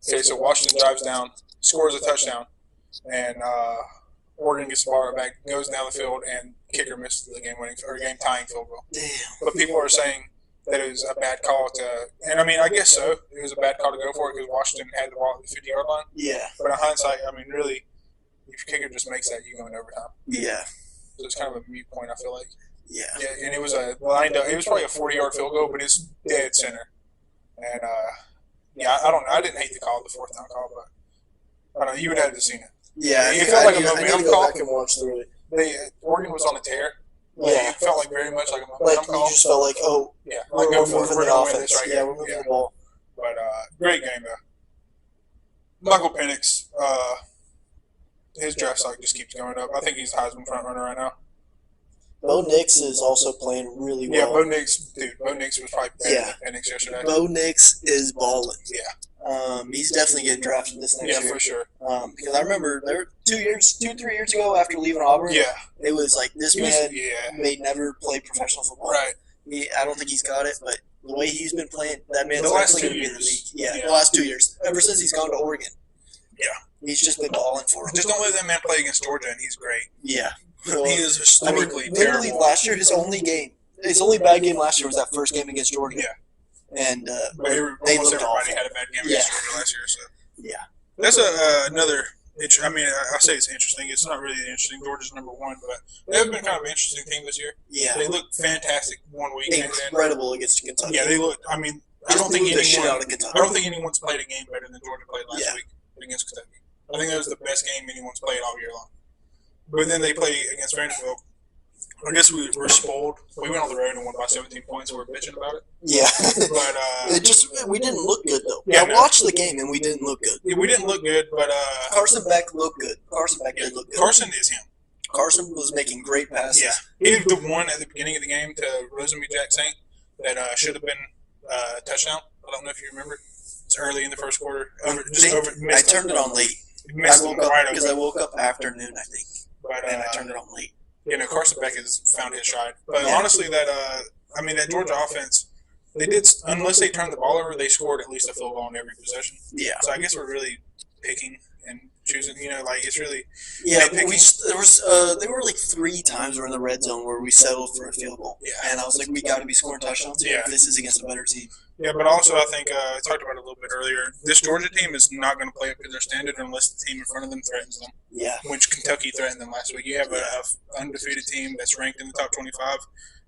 Okay, so Washington drives down, scores a touchdown, and Oregon gets the ball right back, goes down the field, and kicker missed the game-tying field goal. Damn. But people are saying that it was a bad call and I mean, I guess so. It was a bad call to go for it because Washington had the ball at the 50-yard line. Yeah. But in hindsight, I mean, really, if your kicker just makes that, you go in overtime. Yeah. So it's kind of a mute point, I feel like. Yeah. Yeah, and it was it was probably a 40-yard field goal, but it's dead center. And I didn't hate the call, the 4th down call, but I don't know, you would have to seen it. Yeah. It felt like a I need to momentum go call. back and watch through it. Oregon was on a tear. Yeah. It felt like very much like a Like, momentum you call. just felt like, oh, Yeah, we're like go for it. moving We're the going to win offense. this right Yeah, here. we're moving the ball. But great game, though. Michael Penix, his draft stock just keeps going up. I think he's the Heisman front runner right now. Bo Nix is also playing really Yeah, well. Bo Nix was probably better than Penix yesterday. Bo Nix is balling. Yeah. He's definitely getting drafted this next year. For sure. Because I remember there were 3 years ago after leaving Auburn. Yeah. It was like this man may never play professional football. Right. I don't think he's got it, but the way he's been playing, that man's The last 2 definitely going to be in the years. league. Yeah, the last 2 years. Ever since he's gone to Oregon. Yeah. He's just been balling for him. Just don't let that man play against Georgia, and he's great. Yeah. He is historically literally terrible. last year, his only bad game last year was that first game against Georgia. Yeah. And But they almost looked everybody awful. had a bad game Yeah. against Georgia last year. So. Yeah. That's another. I mean, I say it's interesting. It's not really interesting. Georgia's number 1, but they've been kind of an interesting team this year. Yeah. They looked fantastic 1 week. Incredible against Kentucky. Yeah, they look. I mean, I Just don't think blew the shit out of Kentucky. anyone's played a game better than Georgia played last week against Kentucky. I think that was the best game anyone's played all year long. But then they play against Vanderbilt. I guess we were spoiled. We went on the road and won by 17 points, and we're bitching about it. Yeah. But we didn't look good though. Yeah, I watched the game and we didn't look good. we didn't look good. But Carson Beck looked good. Carson Beck did look good. Carson is him. Carson was making great passes. Yeah, he was the one at the beginning of the game to Rosemary Jack Saint that should have been a touchdown. I don't know if you remember. It's early in the first quarter. I turned it on late. I woke up afternoon, I think. But and I turned it on late. Carson Beck has found his stride. But Yeah. honestly, that Georgia offense, they did, unless they turned the ball over, they scored at least a field goal in every possession. Yeah. So I guess we're really picking and choosing. It's really Yeah, nitpicking. there were like 3 times we're in the red zone where we settled for a field goal. Yeah. And I was like, we got to be scoring touchdowns here if this is against a better team. Yeah, but also I think I talked about it a little bit earlier. This Georgia team is not going to play up to their standard unless the team in front of them threatens them. Yeah. Which Kentucky threatened them last week. You have a undefeated team that's ranked in the top 25,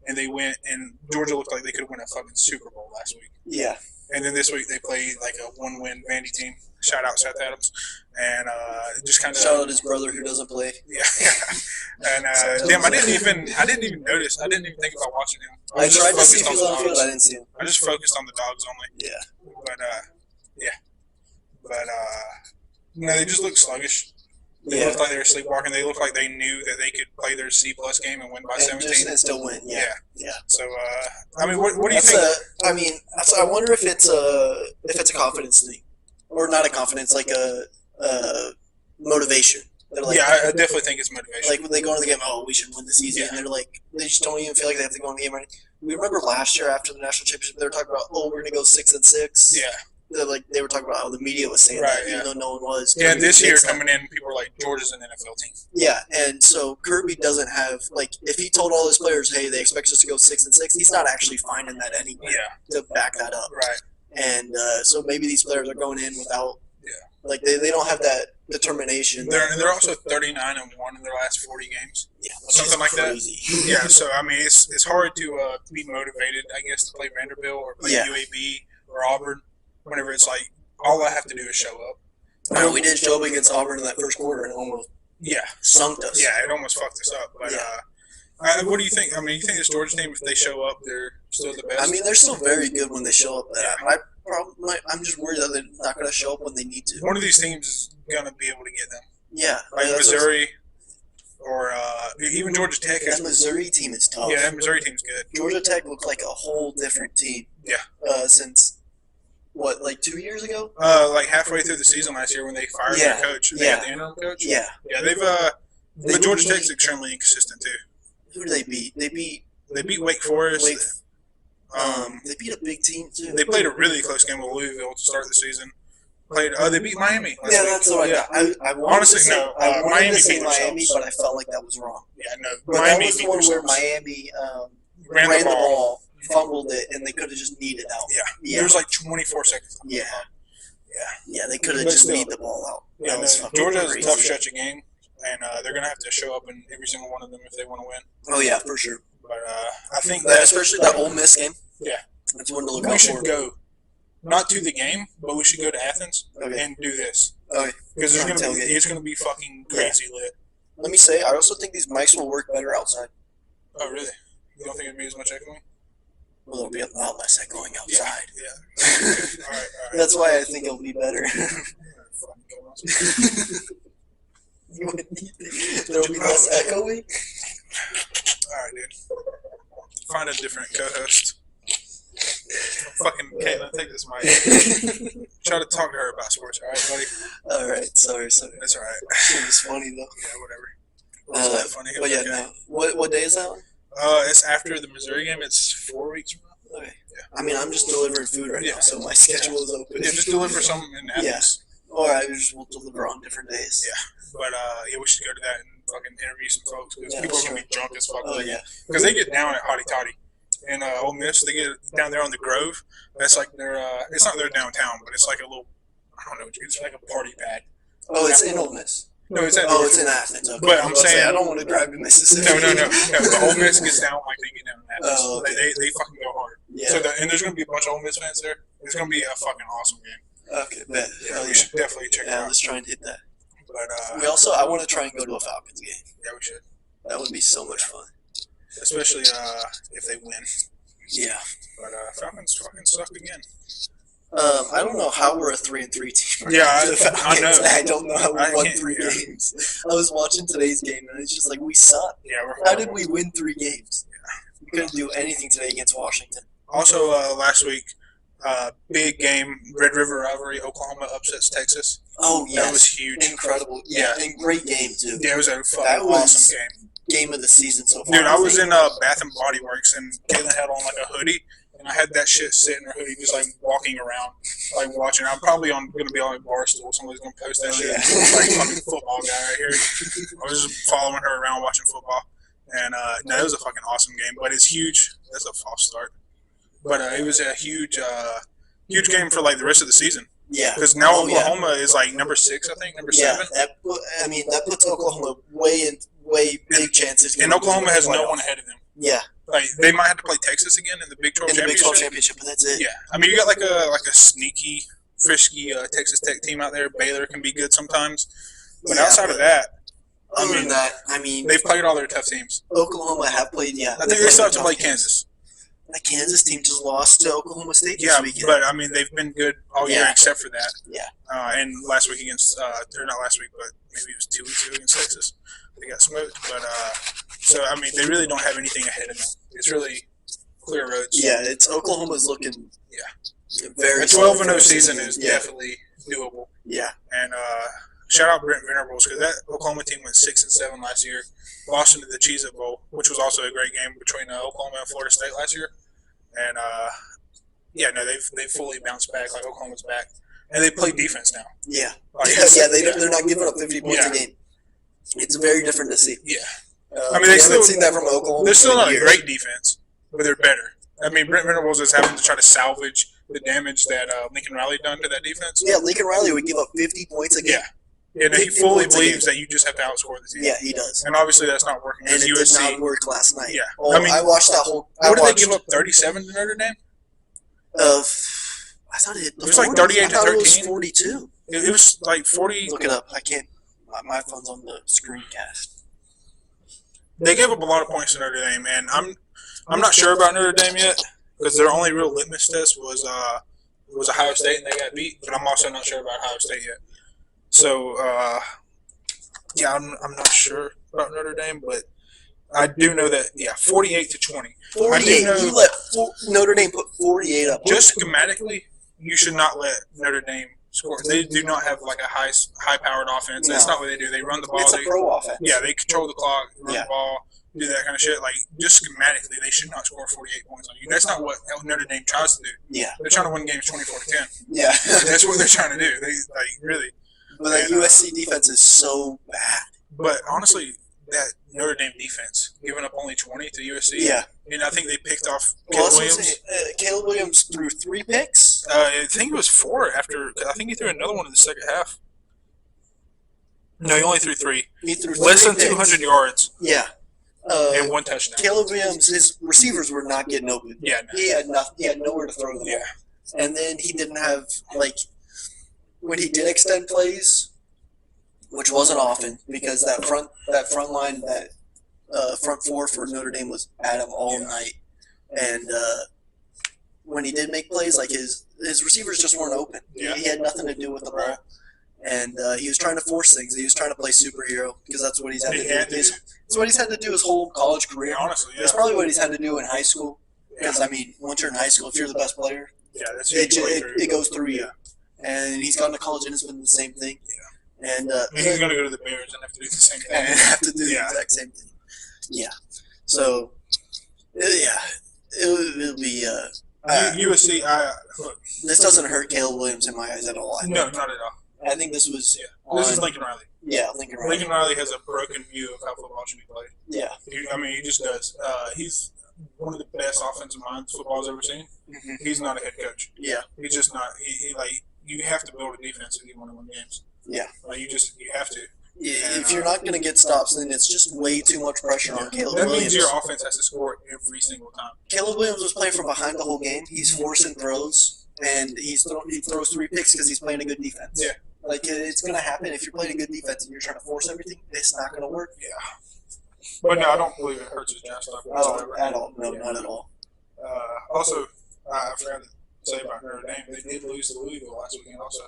and they went, and Georgia looked like they could win a fucking Super Bowl last week. Yeah. And then this week they played like a 1-win Vandy team. Shout out Seth Adams, and just kind of shout out his brother who doesn't play. Yeah, and damn, I didn't even notice. I didn't even think about watching him. I tried to see if focused he was on the field. I didn't see him. I just focused on the dogs only. Yeah. But they just look sluggish. They Yeah. looked like they were sleepwalking. They looked like they knew that they could play their C+ game and win by 17. And still win. Yeah. So, what do you think? I wonder if it's a confidence thing, or not a confidence, like a motivation. They're like, I definitely think it's motivation. like when they go into the game, we should win this easy, and they're like, they just don't even feel like they have to go in the game. Right? We remember last year after the national championship, they were talking about, we're going to go 6-6. Yeah. They were talking about how the media was saying that, even though no one was. Yeah, Kirby this year admits that. coming in, people were like, Georgia's an NFL team. Yeah, and so Kirby doesn't have, if he told all his players, hey, they expect us to go 6-6, he's not actually finding that anywhere to back that up. Right. And so maybe these players are going in without, they don't have that determination. They're also 39-1 in their last 40 games. Yeah, something like crazy. That. Yeah, so it's hard to be motivated, I guess, to play Vanderbilt or play UAB or Auburn. Whenever it's like all I have to do is show up. No, we didn't show up against Auburn in that first quarter and almost sunk us. Yeah, it almost fucked us up. But what do you think? You think this Georgia team, if they show up, they're still the best? They're still very good when they show up. I'm just worried that they're not going to show up when they need to. One of these teams is going to be able to get them. Yeah. Like Missouri. or even Georgia Tech That has. Missouri team is tough. Yeah, that Missouri team's good. Georgia Tech looked like a whole different team. Yeah. Since what, like 2 years ago? Like halfway through the season last year when they fired their coach. They had the interim coach. Yeah. Yeah, they've but Georgia Tech's extremely inconsistent too. Who did they beat? They beat Wake Forest. they beat a big team too. They played a really close game with Louisville to start the season. They beat Miami. Yeah, that's what I wanted Honestly, to say. no. I wanted Miami to say beat Miami, themselves. but I felt like that was wrong. Yeah, no. But Miami that was beat the one where themselves. Miami ran the ball. fumbled it, and they could have just kneed it out. Yeah. There was like 24 seconds. Yeah. Yeah. They could have But just still, kneed the ball out. Yeah, That was fucking Georgia has a crazy. tough stretch of game, and they're going to have to show up in every single one of them if they want to win. Oh yeah, for sure. But I think Especially that Ole Miss game. Yeah. That's one to look we out should for. go, not to the game, but we should go to Athens Okay. and do this. Okay. Because Tailgate. it's going to be fucking crazy lit. Let me say, I also think these mics will work better outside. Oh, really? You don't think it'd be as much echoing? Well, it'll be a lot less echoing outside. Yeah. All right. That's why I think it'll be better. You would need there'll be less echoing. All right, dude. Find a different co-host. Fucking Caitlin, take this mic. Try to talk to her about sports, all right, buddy? All right, sorry. That's all right. It was funny though. Yeah, whatever. Was that funny? But yeah, Okay. no. What day is that one? It's after the Missouri game. It's 4 weeks from now. Okay. Yeah. I mean, I'm just delivering food right now, so my schedule is open. Yeah, just deliver something in Athens. All right, we'll deliver on different days. Yeah. But yeah, we should go to that and fucking interview some folks because Yeah, people are sure. gonna be drunk as fuck. Oh yeah. Because they get down at Hotty Toddy. And Ole Miss, they get down there on the Grove. That's like their, it's not their downtown, but it's like a little, I don't know, it's like a party pad. Oh, it's in Ole Miss. No, it's at Oh, it's in Athens. Okay. But I'm I was saying- I don't want to drive to Mississippi. No. The Ole Miss gets down like they get down in Athens. Oh, okay. They fucking go hard. Yeah. So and there's going to be a bunch of Ole Miss fans there. It's going to be a fucking awesome game. Okay, bet. Yeah, we should definitely check it Yeah, out. let's try and hit that. But I want to try and go to a Falcons game. yeah, we should. That would be so much fun. Especially if they win. Yeah. But Falcons fucking suck again. I don't know how we're a 3-3 team. Yeah, The I know. Falcons, I don't know how we I won can't- 3 yeah. games. I was watching today's game, and it's just like, we suck. Yeah, we're How did horrible. we win 3 games? We couldn't do anything today against Washington. Also, last week, big game, Red River rivalry. Oklahoma upsets Texas. Oh, yes. That was huge. Incredible. Yeah, and great game, too. Yeah, it was a fucking That was- awesome game. Game of the season so far. Dude, I was in Bath and Body Works, and Caitlin had on like a hoodie, and I had that shit sitting in her hoodie, just like walking around, like watching. I'm probably going to be on a bar stool. Somebody's going to post that shit. Yeah. Like fucking football guy right here. I was just following her around watching football, and no, it was a fucking awesome game. But it's huge. That's a false start. But it was a huge game for like the rest of the season. Yeah. Because now Oh, yeah. Oklahoma is like number 6, I think, number 7. That puts Oklahoma way big chances. And Oklahoma has no one ahead of them. Yeah, Like they might have to play Texas again in the Big 12 in the Big championship. 12 championship, but that's it. Yeah, I mean you got like a sneaky, frisky Texas Tech team out there. Baylor can be good sometimes, but Yeah, outside of that, Other I than mean, that, I mean, they've played all their tough teams. Oklahoma have played. Yeah, I think they still have to play Kansas. That Kansas team just lost to Oklahoma State this Yeah, weekend. but I mean they've been good all year Yeah. except for that. Yeah. And last week against, or not last week, but maybe it was 2 weeks ago against Texas, they got smoked. But so I mean they really don't have anything ahead of them. It's really clear roads. Yeah, it's Oklahoma's looking. Yeah. Very. A 12-0 solid season is Yeah. definitely doable. Yeah. And shout out Brent Venables because that Oklahoma team went 6-7 last year, lost into the Cheez-It Bowl, which was also a great game between Oklahoma and Florida State last year. And yeah, no, they've fully bounced back. Like Oklahoma's back, and they play defense now. Yeah. Like, They're not giving up 50 points Yeah. a game. It's very different to see. Yeah, I mean, we they haven't still- seen that from Oklahoma. they're still in not a years. great defense, but they're better. I mean, Brent Venables is having to try to salvage the damage that Lincoln Riley done to that defense. Yeah, Lincoln Riley would give up 50 points a game. Yeah, and he 50 fully points a game. believes that you just have to outscore the team. Yeah, he does. And obviously that's not working And because it did USC. not work last night. Yeah. Oh, I mean, I watched that whole. What did they give up? 37 to Notre Dame? I thought it. was like 38 to I thought it was 13. 42. It was like 40. Look it up. I can't. My phone's on the screencast. They gave up a lot of points to Notre Dame, and I'm not sure about Notre Dame yet because their only real litmus test was Ohio State, and they got beat. But I'm also not sure about Ohio State yet. So yeah, I'm not sure. about Notre Dame, but I do know that 48-20. 48. You let Notre Dame put 48 up. Just schematically, you should not let Notre Dame score. They do not have like a high-powered offense. That's not what they do. They run the ball. It's a pro offense. Yeah, they control the clock, run the ball, do that kind of shit. Like, just schematically, they should not score 48 points on you. That's not what Notre Dame tries to do. Yeah. They're trying to win games 24-10. Yeah. That's what they're trying to do. They, like, really. But that USC defense is so bad. But honestly, that Notre Dame defense, giving up only 20 to USC. Yeah. And I think they picked off Caleb Williams. Caleb Williams threw 3 picks. I think it was 4 after. I think he threw another one in the second half. No, he only threw 3. He threw less 3 than picks. 200 yards. Yeah. And 1 touchdown. Caleb Williams, his receivers were not getting open. Yeah. No. He had nothing. He had nowhere to throw them. Yeah. And then he didn't have when he did extend plays, which wasn't often because that front line, that front 4 for Notre Dame was at him all night. And when he did make plays, like his receivers just weren't open. Yeah. He had nothing to do with the ball. And he was trying to force things. He was trying to play superhero because that's what he's had to do. That's what he's had to do his whole college career. Yeah, honestly, yeah. That's probably what he's had to do in high school. Because, I mean, once you're in high school, if you're the best player, that's it goes through you. And he's gone to college and it's been the same thing. Yeah. And he's going to go to the Bears and have to do the same thing. And have to do the exact same thing. Yeah. So, it'll be... USC, look. This doesn't hurt Caleb Williams in my eyes at all. No, not at all. I think this was... This is Lincoln Riley. Yeah, Lincoln Riley. Lincoln Riley has a broken view of how football should be played. Yeah. He just does. He's one of the best offensive minds football's ever seen. Mm-hmm. He's not a head coach. Yeah. He's just not. You have to build a defense if you want to win games. Yeah. You have to. Yeah, if you're not going to get stops, then it's just way too much pressure on Caleb That Williams. means your offense has to score every single time. Caleb Williams was playing from behind the whole game. He's forcing throws, and he throws 3 picks because he's playing a good defense. Yeah. Like, it's going to happen. If you're playing a good defense and you're trying to force everything, it's not going to work. Yeah. But no, I don't believe it hurts his draft stock whatsoever. At all. No, not at all. Also, I forgot to say about Notre Dame, they did lose to Louisville last weekend also.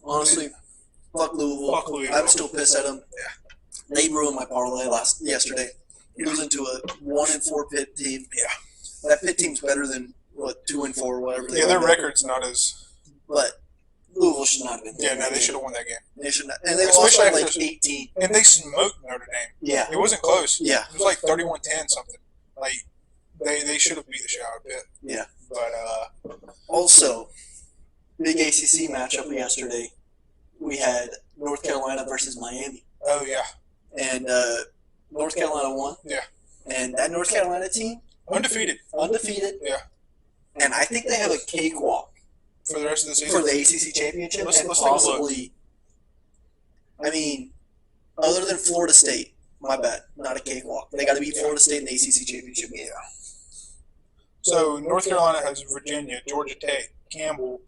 Honestly, fuck Louisville. Fuck Louisville. I'm still pissed at them. Yeah. They ruined my parlay yesterday. Losing to a 1-4 Pitt team. Yeah. That Pitt team's better than, 2-4 or whatever. Yeah, their record's not as... But Louisville should not have been there. Yeah, no, they should have won that game. They should not. And they lost by like 18. And they smoked Notre Dame. Yeah. It wasn't close. Yeah. It was like 31-10 something. Like, they should have beat the shit out of Pitt. Yeah. But, also, big ACC matchup yesterday. We had North Carolina versus Miami. Oh, yeah. And North Carolina won. Yeah. And that North Carolina team, Undefeated. Yeah. And I think they have a cakewalk For the rest of the season? for the ACC championship. Let's and take a look. possibly, I mean, other than Florida State, my bad, not a cakewalk. They got to beat Florida State in the ACC championship game. So, North Carolina has Virginia, Georgia Tech, Campbell,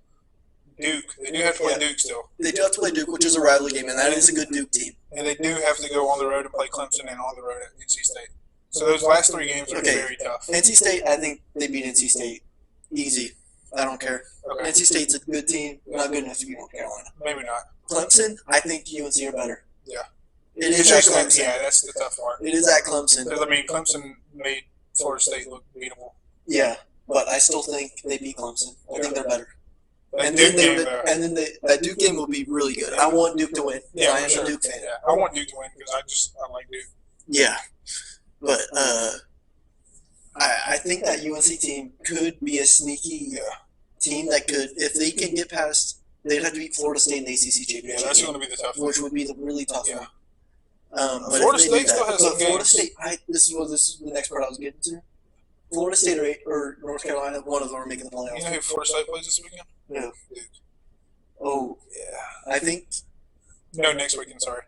Duke. They do have to play Duke still. They do have to play Duke, which is a rivalry game, and that is a good Duke team. And they do have to go on the road and play Clemson and on the road at NC State. So those last 3 games are very tough. NC State, I think they beat NC State easy. I don't care. Okay. NC State's a good team, not good enough to beat North Carolina. Maybe not. Clemson, I think UNC are better. Yeah. It is at Just Clemson. yeah, that's the tough part. It is at Clemson. Because, I mean, Clemson made Florida State look beatable. Yeah, but I still think they beat Clemson. I think they're better. That Duke game, that Duke game will be really good. I want Duke to win. yeah, I am for sure. a Duke fan. Yeah, I want Duke to win because I like Duke. Yeah, but I think that UNC team could be a sneaky team that could, if they can get past, they'd have to beat Florida State in the ACC championship. Yeah, that's game, going to be the tough one. which would be the really tough one. But Florida if they State do still that, has some Florida games. State. This is the next part I was getting to. Florida State or North Carolina, one of them are making the playoffs. You know who Florida State plays this weekend? No. Duke. Oh, Yeah. I think No, next weekend, sorry.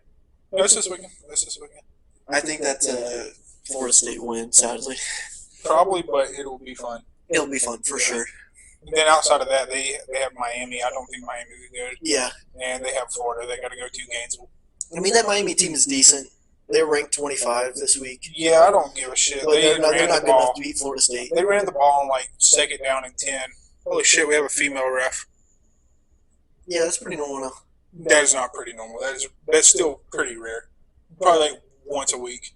No, it's this weekend. I think that Florida State wins. Sadly, Probably, but it'll be fun. it'll be fun for sure. And then outside of that, they have Miami. I don't think Miami is good. Yeah, And they have Florida. They got to go to Gainesville. I mean that Miami team is decent. They're ranked 25 this week, Yeah, I don't give a shit. but They they're not ran the good enough ball. to beat Florida State. They ran the ball on like 2nd down and 10. Holy shit, we have a female ref. Yeah, that's pretty normal now. That is not pretty normal. That's still pretty rare. Probably like once a week.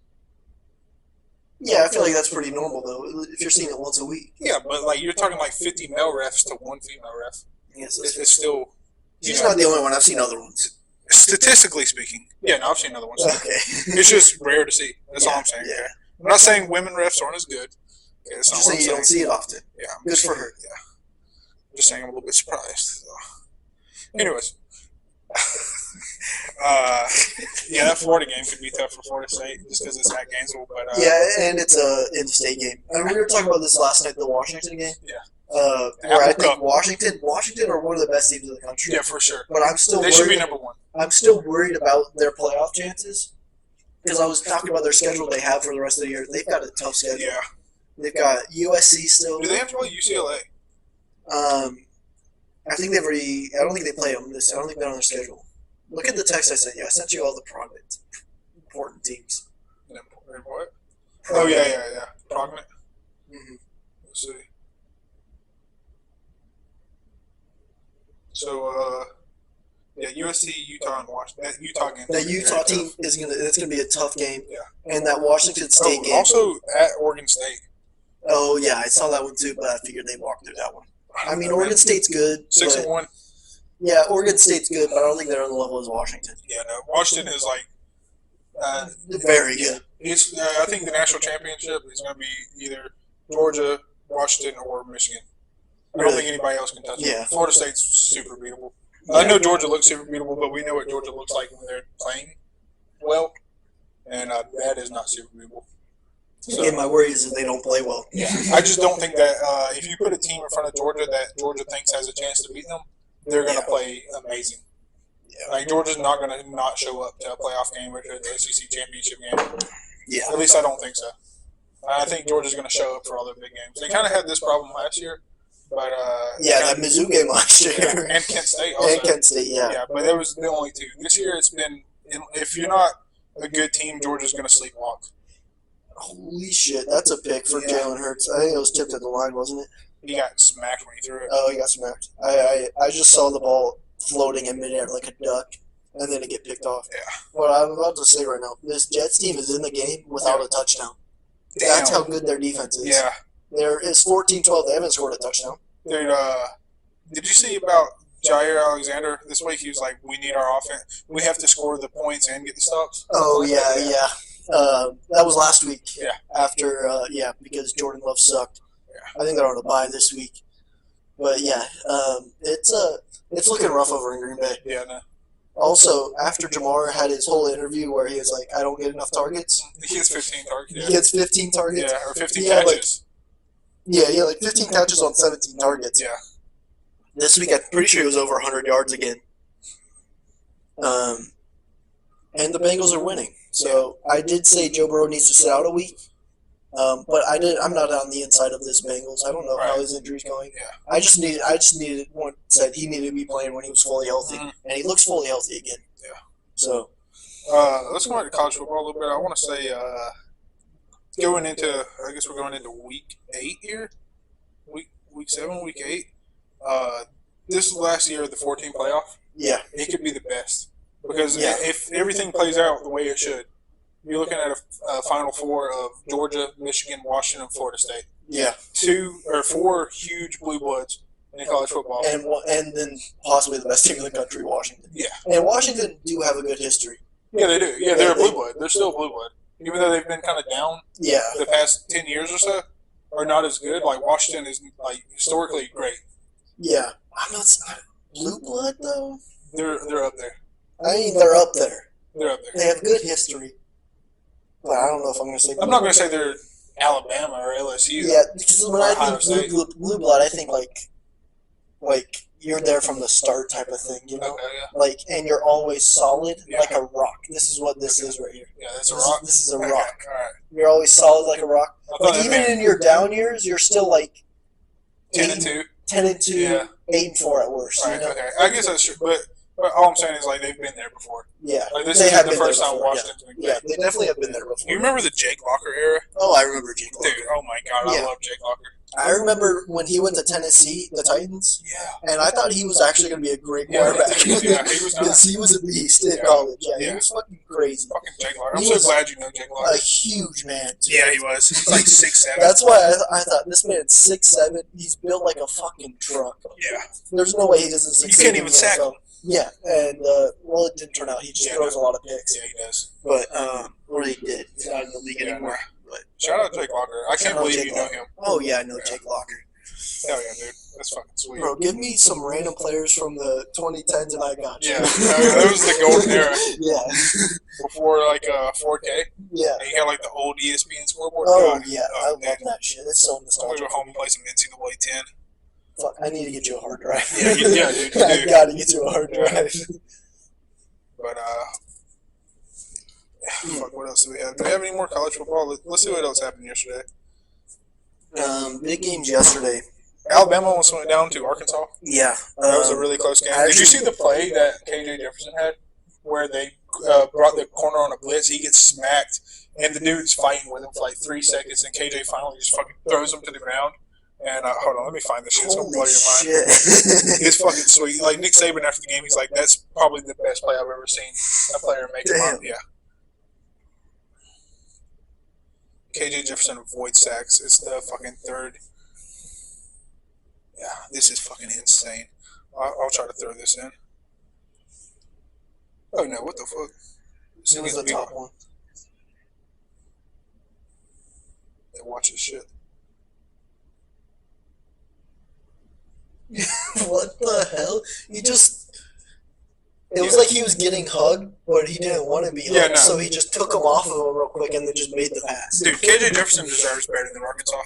Yeah, I feel like that's pretty normal though. If you're seeing it once a week. Yeah, but like you're talking like 50 male refs to one female ref. Yes, It's still. he's not the only one. I've seen other ones. Statistically speaking, yeah, no, I've seen other ones. Okay. It's just rare to see. That's all I'm saying. Yeah. I'm not saying women refs aren't as good. Okay, that's not Just what saying you I'm don't see it often. Yeah, I'm Good just for saying, her. Yeah, I'm just saying I'm a little bit surprised. So. Anyways, yeah, that Florida game could be tough for Florida State just because it's at Gainesville. But Yeah, and it's a in-state game. I mean, we were talking about this last night, the Washington game. Yeah. Where I Apple think Cup. Washington are one of the best teams in the country. yeah, for sure. But I'm still They should be worried. number one. I'm still worried about their playoff chances because I was talking about their schedule they have for the rest of the year. They've got a tough schedule. Yeah. They've got USC still. Do they have to play UCLA? I think they've already. I don't think they play them this. I don't think they're on their schedule. Look at the text I sent you. I sent you all the important teams. What? Oh yeah. Prognant. Mm-hmm. Let's see. So, yeah, USC, Utah, and Washington. That Utah game. That Utah team is gonna. It's gonna be a tough game. Yeah. And that Washington State game. Also at Oregon State. Oh yeah, I saw that one too, but I figured they walked through that one. I mean, Oregon State's good. 6-1. Yeah, Oregon State's good, but I don't think they're on the level as Washington. Yeah, no. Washington is like. Very good. It's. I think the national championship is going to be either Georgia, Washington, or Michigan. I don't think anybody else can touch Yeah. it. Florida State's super beatable. I know Georgia looks super beatable, but we know what Georgia looks like when they're playing well, and that is not super beatable. So, Again, my worry is if they don't play well. yeah, I just don't think that if you put a team in front of Georgia that Georgia thinks has a chance to beat them, they're going to play amazing. Yeah. Like Georgia's not going to not show up to a playoff game or to the SEC championship game. Yeah. At least I don't think so. I think Georgia's going to show up for all their big games. They kind of had this problem last year, but Yeah, that Mizzou game last year. yeah, and Kent State also. And Kent State, yeah. Yeah, but that was the only two. This year it's been if you're not a good team, Georgia's going to sleepwalk. Holy shit, that's a pick for Yeah. Jalen Hurts. I think it was tipped at the line, wasn't it? He got smacked when he threw it. Oh, he got smacked. I just saw the ball floating in midair like a duck, and then it get picked off. Yeah. What I'm about to say right now, this Jets team is in the game without a touchdown. Damn. That's how good their defense is. Yeah. There is 14-12. They haven't scored a touchdown. Dude, did you see about Jair Alexander this week? He was like, we need our offense. We have to score the points and get the stops. Oh, yeah. That was last week. Yeah. After, because Jordan Love sucked. Yeah. I think they're on a bye this week. But, yeah, it's looking rough over in Green Bay. Yeah, no. Also, after Jamar had his whole interview where he was like, I don't get enough targets. He gets 15 targets. He Yeah, gets 15 targets. or 15 Yeah, catches. Yeah, like 15 catches on 17 targets. Yeah. This week, I'm pretty sure he was over 100 yards again. And the Bengals are winning. So I did say Joe Burrow needs to sit out a week. But I'm not on the inside of this Bengals. I don't know how his injury's going. Yeah. I just needed one said he needed to be playing when he was fully healthy, and he looks fully healthy again. Yeah. So Let's go into college football a little bit. I want to say I guess we're going into week 8 here. Week 7, week 8. This is the last year of the 14 playoff. yeah, It could be the best because Yeah. if everything plays out the way it should, you're looking at a Final Four of Georgia, Michigan, Washington, and Florida State. yeah, 2 or 4 huge blue bloods in college football. and then possibly the best team in the country, Washington. Yeah. And Washington do have a good history. Yeah, they do. Yeah, they're a blue blood. They're still a blue blood. Even though they've been kind of down Yeah, the past 10 years or so, or not as good, like Washington is like historically great. yeah. I'm not blue blood though. They're up there. I mean, they're up there. They're up there. They have good history. But I don't know if I'm going to say. I'm not going to say they're Alabama or LSU. Yeah, because when I Ohio think blue blood, I think like you're there from the start type of thing, you know. Okay, yeah. Like, and you're always solid, Yeah. like a rock. This is what this is right here. Yeah, that's a rock. This is a Okay, rock. all right. You're always solid like a rock. I thought Like that even meant in your down years, you're still like 10-2. 10-2, Yeah. 8-4 at worst. Right, You know? okay. I guess that's true. But all I'm saying is, like, they've been there before. Yeah, Like, this they isn't have the been there first time before, Washington's been Yeah, great. they definitely have been there before. You remember the Jake Locker era? Oh, I remember Jake Locker. Dude, oh my God, I Yeah. love Jake Locker. I remember when he went to Tennessee, the Titans, Yeah. and I thought he was actually going to be a great Yeah, quarterback. he was not. Because he was a beast in Yeah. college. Yeah, Yeah. he was fucking For crazy. Fucking Jake Locker. I'm He so was glad you know Jake Locker. A huge man, too. Yeah, he was. He's like 6'7". That's why I thought this man's 6'7". He's built like a fucking truck. Yeah. There's no way he doesn't succeed. You can't even in the sack NFL. him. Yeah, and well, it didn't turn out. He just throws a lot of picks. Yeah, he does. But or he did. He's not in the league anymore. But shout out Jake Locker. I can't believe you know him. Oh yeah, I know Jake Locker. Hell yeah, dude. That's fucking sweet. Bro, give me some random players from the 2010s and I got you. Yeah, that was the golden era. Yeah. Before like 4K. Yeah. And you had like the old ESPN scoreboard. Oh God. yeah, I love that shit. It's so I'm nostalgic. gonna go home and play some NCAA 10. Fuck, I need to get you a hard drive. Yeah, dude. You I do. gotta get you a hard drive. But fuck, what else do we have? Do we have any more college football? Let's see what else happened yesterday. Big games yesterday. Alabama almost went down to Arkansas. Yeah. That was a really close game. Did you see the play that KJ Jefferson had where they brought the corner on a blitz? He gets smacked, and the dude's fighting with him for like 3 seconds, and KJ finally just fucking throws him to the ground. And hold on, let me find this shit. It's going to blow your mind. It's fucking sweet. Like Nick Saban after the game, he's like, that's probably the best play I've ever seen a player make. Yeah. KJ Jefferson avoids sacks. It's the fucking third. Yeah, this is fucking insane. I'll try to throw this in. Oh no, what the fuck? It was the top one. They watch this shit. What the hell? He just... It was like he was getting hugged, but he didn't want to be hugged, Yeah, no. so he just took him off of him real quick and then just made the pass. Dude, KJ Jefferson deserves better than Arkansas.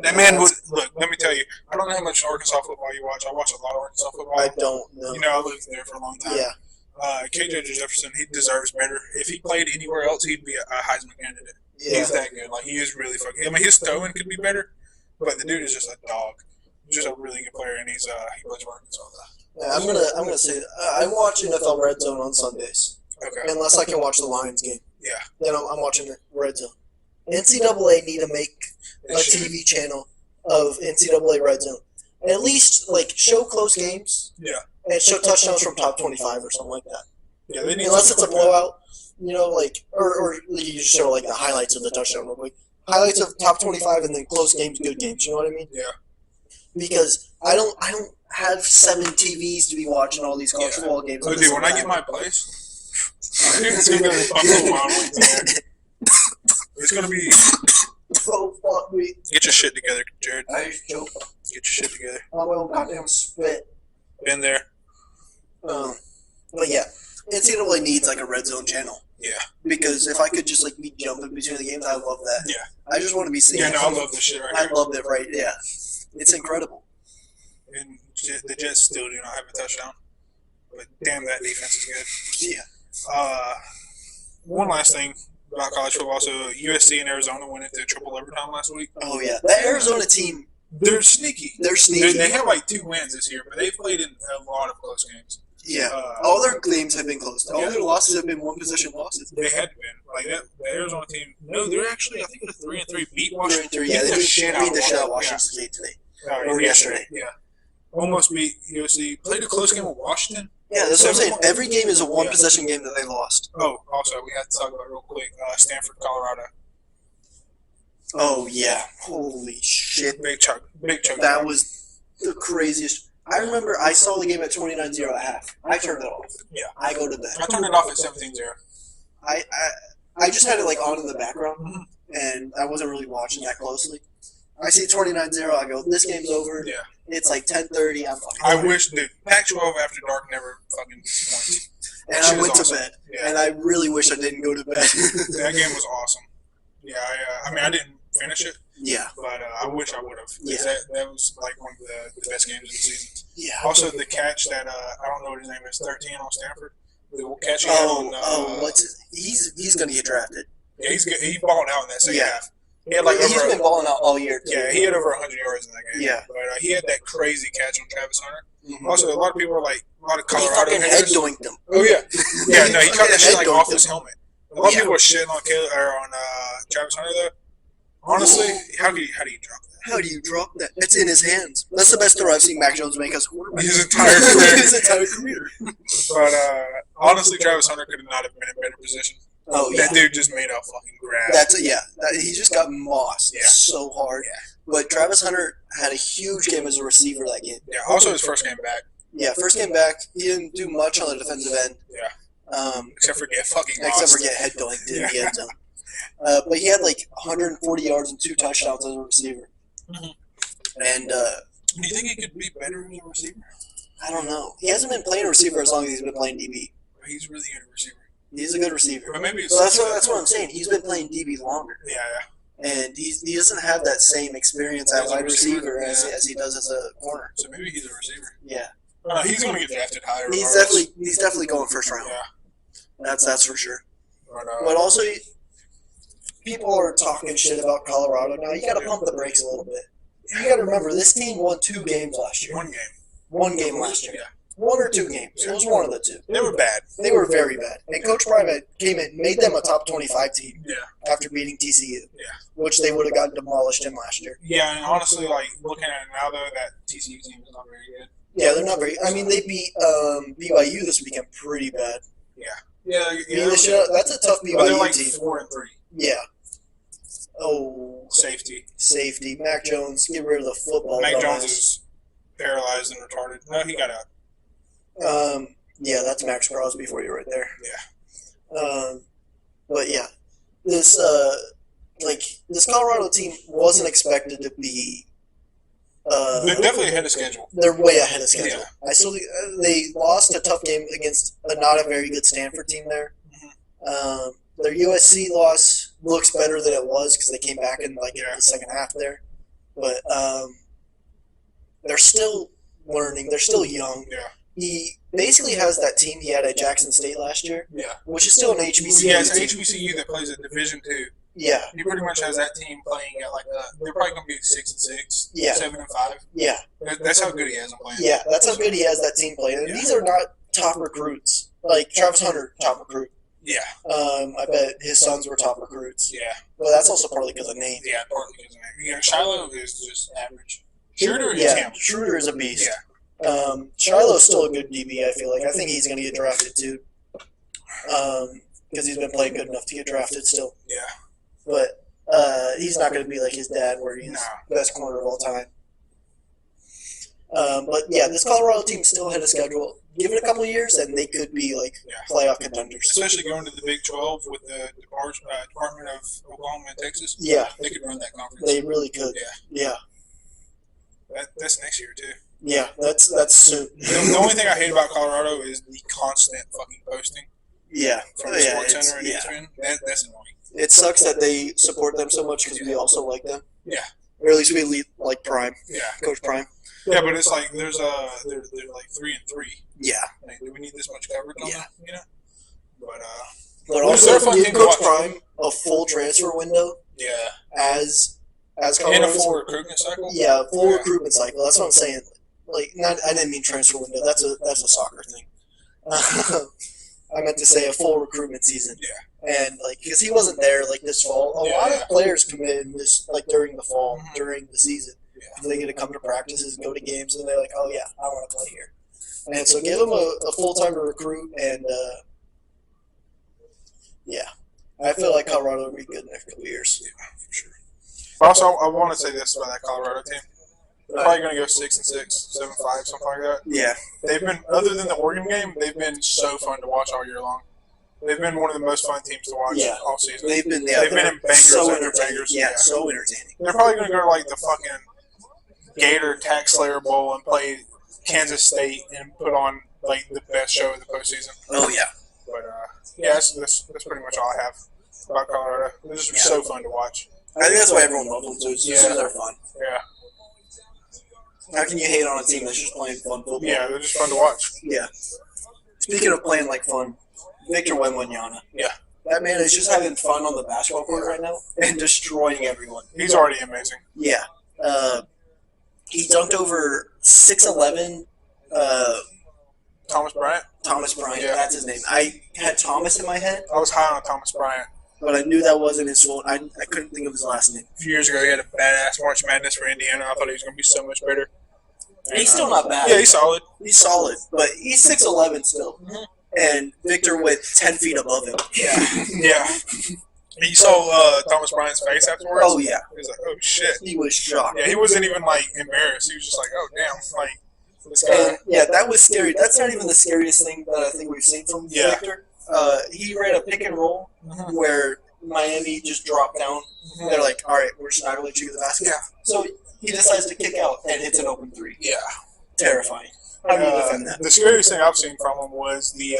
That man would... Look, let me tell you. I don't know how much Arkansas football you watch. I watch a lot of Arkansas football. I don't know. You know, I lived there for a long time. Yeah. KJ Jefferson, he deserves better. If he played anywhere else, he'd be a Heisman candidate. Yeah. He's that good. Like, he is really fucking... I mean, his throwing could be better, but the dude is just a dog. He's just a really good player, and he plays for Arkansas. Yeah, I'm gonna say I watch NFL Red Zone on Sundays. Okay. Unless I can watch the Lions game. Yeah. Then I'm watching Red Zone. NCAA need to make a TV channel of NCAA Red Zone. And at least, like, show close games. Yeah. And show touchdowns from top 25 or something like that. Yeah, they need Unless it's a something like that. blowout, you know, like, or you just show, like, the highlights of the touchdown real quick. Highlights of top 25 and then close games, good games, you know what I mean? Yeah. Because I don't have 7 TVs to be watching all these college football games. So, at the dude, same when I time. get my place, it's going to be fucking wild wings in there. It's going to be... So fuck me. Get your shit together, Jared. I just joke. Get your shit together. Oh well, goddamn spit. Been there. But yeah, NCAA needs like a red zone channel. Yeah. Because if I could just like be jumping between the games, I love that. Yeah. I just want to be seeing. Yeah, no, I love this shit right I here. love it, right? Yeah. It's incredible. And the Jets still do not have a touchdown. But damn, that defense is good. Yeah. One last thing about college football. So USC and Arizona went into triple overtime last week. Oh yeah, that Arizona team. They're sneaky. They're sneaky. They have like 2 wins this year, but they've played in a lot of close games. Yeah. All their games have been close. All Yeah. their losses have been one possession losses. They had been like that. The Arizona team. No, they're actually I think it's 3-3 beat Washington. 3-3. Yeah, they beat the shit out of Washington Washington. State today. Yeah. Or yesterday. Yeah. Almost beat USC. Played a close game with Washington. Yeah, that's what I'm saying. Every game is a one possession game that they lost. Oh, also we have to talk about real quick. Stanford, Colorado. Oh yeah, holy shit! Big choke. That was the craziest. I remember I saw the game at 29-0 at half. I turned it off. Yeah. I go to bed. I turned it off at 17-0. I just had it like on in the background, and I wasn't really watching that closely. I see 29-0. I go, this game's over. Yeah. It's like 10:30. I'm fucking. I wish, dude. Pac-12 after dark never fucking disappoints. And That shit I is went to awesome. bed, Yeah. and I really wish I didn't go to bed. That game was awesome. Yeah, I mean, I didn't finish it, Yeah. but I wish I would have. Yeah. That was like one of the best games of the season. Yeah. Also, the catch that I don't know what his name is, 13 on Stanford. The catch he had on. What's he's gonna get drafted. Yeah, he's good. He balled out in that second Yeah. half. He had like He's over. been balling out all year. Too. Yeah, he had over 100 yards in that game. Yeah. But he had that crazy catch on Travis Hunter. Mhm. Also, a lot of people are like, a lot of He Colorado fucking head haters. doinked him. Oh yeah, yeah. No, he cut that shit like Head off doinked his him. helmet. A lot of Yeah. people are shitting on Travis Hunter though. Honestly, how do you drop that? How do you drop that? It's in his hands. That's the best throw I've seen Mac Jones make as a quarterback. His entire career. His entire career. But honestly, Travis Hunter could not have been in a better position. Oh, yeah. That dude just made a fucking grab. He just got mossed so hard. Yeah. But Travis Hunter had a huge game as a receiver that game. Yeah, also his first game back. Yeah, first game back, he didn't do much on the defensive end. Yeah. Except for get fucking lost. Except for get head doinked in the end zone. But he had like 140 yards and 2 touchdowns as a receiver. Mm-hmm. And do you think he could be better as a receiver? I don't know. He hasn't been playing receiver as long as he's been playing DB. He's really good at receiver. He's a good receiver. But maybe it's that's what I'm saying. He's been playing DB longer. Yeah. And he doesn't have that same experience at wide receiver as he does as a corner. So maybe he's a receiver. Yeah. He's going to get drafted higher. He's definitely going first round. Yeah. That's for sure. But also, people are talking shit about Colorado now. You got to pump the brakes a little bit. You got to remember, this team won 2 games last year. 1 game. 1 game last year. Yeah. 1 or 2 games. It was one of the 2. They were bad. They were very bad. And Coach Prime came in, made them a top 25 team. Yeah. After beating TCU. Yeah. Which they would have gotten demolished in last year. Yeah, and honestly, like, looking at it now, though, that TCU team is not very good. Yeah, they're not very. I mean, they beat BYU this weekend pretty bad. Yeah, that's a tough BYU they're like team. 4-3. Yeah. Oh, Safety. Mac Jones, get rid of the football. Mac Jones is paralyzed and retarded. No, he got out. Yeah, that's Max Crosby for you right there. Yeah. But yeah, this Colorado team wasn't expected to be. They're definitely ahead of schedule. They're way ahead of schedule. Yeah. They lost a tough game against not a very good Stanford team there. Mm-hmm. Their USC loss looks better than it was because they came back in the second half there. But they're still learning. They're still young. Yeah. He basically has that team he had at Jackson State last year. Yeah. Which is still an HBCU. Yeah, it's an team. HBCU that plays at Division II. Yeah. He pretty much has that team playing at they're probably going to be 6-6, Yeah. 7-5. Yeah. That's how good he has them playing. Yeah, that's how good he has that team playing. And these are not top recruits. Like Travis Hunter, top recruit. Yeah. I bet his sons were top recruits. Yeah. But that's also partly because of name. Yeah, partly because of that. Yeah, Shiloh is just average. Schroeder is him. Schroeder is a beast. Yeah. Shiloh's still a good DB, I feel like. I think he's going to get drafted too. Because he's been playing good enough to get drafted still. Yeah. But he's not going to be like his dad where he's the best corner of all time. But yeah, this Colorado team still had a schedule. Give it a couple of years, and they could be playoff contenders. Especially going to the Big 12 with the Department of Oklahoma and Texas. Yeah, they could run that conference. They really could. Yeah. That's next year too. Yeah, that's soon. The only thing I hate about Colorado is the constant fucking posting. Yeah, from the Sports Center and ESPN. That's annoying. It sucks that they support them so much because we also like them. Yeah. Or at least we like Prime. Yeah. Coach Prime. Yeah, but it's like they're like 3-3. Yeah. Like, do we need this much coverage on that? You know. But also give Coach Prime a full transfer window. Yeah. As Colorado. And a full recruitment cycle. Yeah, full recruitment cycle. That's what I'm saying. Like, I didn't mean transfer window. That's a soccer thing. I meant to say a full recruitment season. Yeah. And because he wasn't there this fall, a lot of players come in during the fall, during the season. Yeah. They get to come to practices, go to games, and they're like, "Oh yeah, I want to play here." And so give them a full time to recruit, and I feel like Colorado will be good in the next couple of years. Yeah, for sure. Also, I want to say this about that Colorado team. They're probably going to go 6-6, 7-5, something like that. Yeah. They've been, other than the Oregon game, they've been so fun to watch all year long. They've been one of the most fun teams to watch all season. They've been in bangers so after bangers. Yeah, so entertaining. They're probably going to go to the fucking Gator Tax Slayer Bowl and play Kansas State and put on the best show of the postseason. Oh yeah. But that's pretty much all I have about Colorado. They're just so fun to watch. I think that's why everyone loves them too. It's just because they're fun. Yeah. How can you hate on a team that's just playing fun football? Yeah, they're just fun to watch. Yeah. Speaking of playing fun, Victor Wembanyama. Yeah. That man is just having fun on the basketball court right now and destroying everyone. He's already amazing. Yeah. He dunked over 6'11". Thomas Bryant? Thomas Bryant, that's his name. I had Thomas in my head. I was high on Thomas Bryant. But I knew that wasn't his fault. I couldn't think of his last name. A few years ago, he had a badass March Madness for Indiana. I thought he was going to be so much better. And he's still not bad. Yeah, he's solid. He's solid, but he's 6'11" still. Mm-hmm. and Victor went 10 feet above him. Yeah. You saw Thomas Bryant's face afterwards? Oh, yeah. He was like, oh, shit. He was shocked. Yeah, he wasn't even, like, embarrassed. He was just like, oh, damn. Like, this guy. And, yeah, that was scary. That's not even the scariest thing that I think we've seen from Victor. He ran a pick and roll where Miami just dropped down. They're like, all right, we're just not going to let you get the basket. Yeah. So he decides to kick out and hits an open three. Yeah. Terrifying. How do you defend that? The scariest thing I've seen from him was the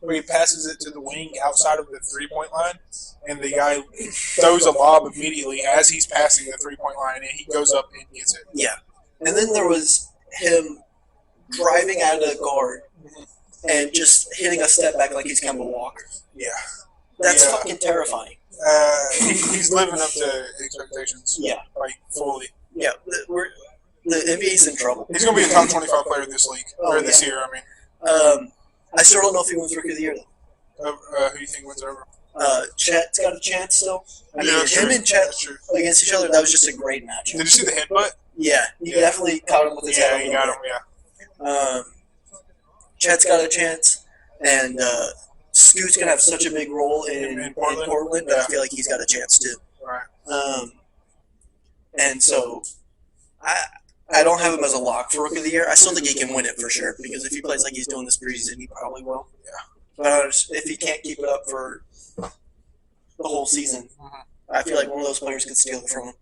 where he passes it to the wing outside of the 3-point line, and the guy throws a lob immediately as he's passing the 3-point line, and he goes up and gets it. Yeah. And then there was him driving out of the guard and just hitting a step back like he's Kemba Walker. Yeah. That's fucking terrifying. He's living up to expectations. Yeah. Like, fully. Yeah. The NBA's in trouble. He's going to be a top 25 player this league. Or this year, I mean. I still don't know if he wins Rookie of the Year, though. Who do you think wins over? Chet's got a chance, still. I mean, that's him true. and Chet That's true. against each other, that was just a great match. Did you see the headbutt? Yeah, he definitely caught him with his head. Yeah, he got him, yeah. Chet's got a chance, and Scoot's going to have such a big role in Portland, but I feel like he's got a chance, too. Right. And so, I don't have him as a lock for Rookie of the Year. I still think he can win it for sure, because if he plays like he's doing this preseason, he probably will. Yeah. But if he can't keep it up for the whole season, I feel like one of those players could steal it from him.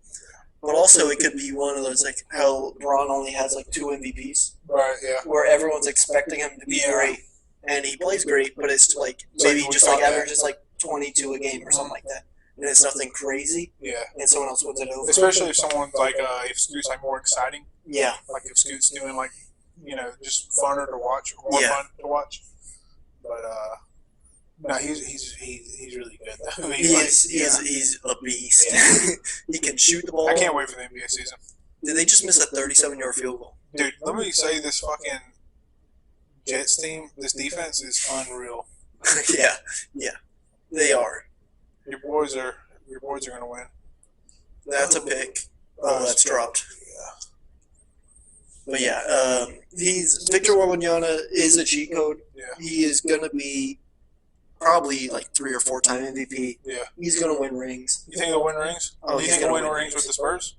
But also, it could be one of those, like, how Braun only has, like, 2 MVPs. Right, yeah. Where everyone's expecting him to be great. And he plays great, but it's, like, maybe like just, like, averages, like, 22 a game or something like that. And it's nothing crazy. Yeah. And someone else wins it over. Especially if someone's, like, if Scoot's, like, more exciting. Yeah. Like, if Scoot's doing, like, you know, just funner to watch, or more fun to watch. But, no, he's really good, though. He's a beast. Yeah. He can shoot the ball. I can't wait for the NBA season. Did they just miss a 37-yard field goal? Dude, let me say this fucking Jets team, this defense is unreal. Yeah. They are. Your boys are going to win. That's a pick. That's dropped. Yeah. But yeah, Victor Wembanyama is a cheat code. Yeah. He is gonna be probably like 3 or 4 time MVP. Yeah. He's gonna win rings. You think he'll win rings? Oh, Do you think he'll win rings with the Spurs?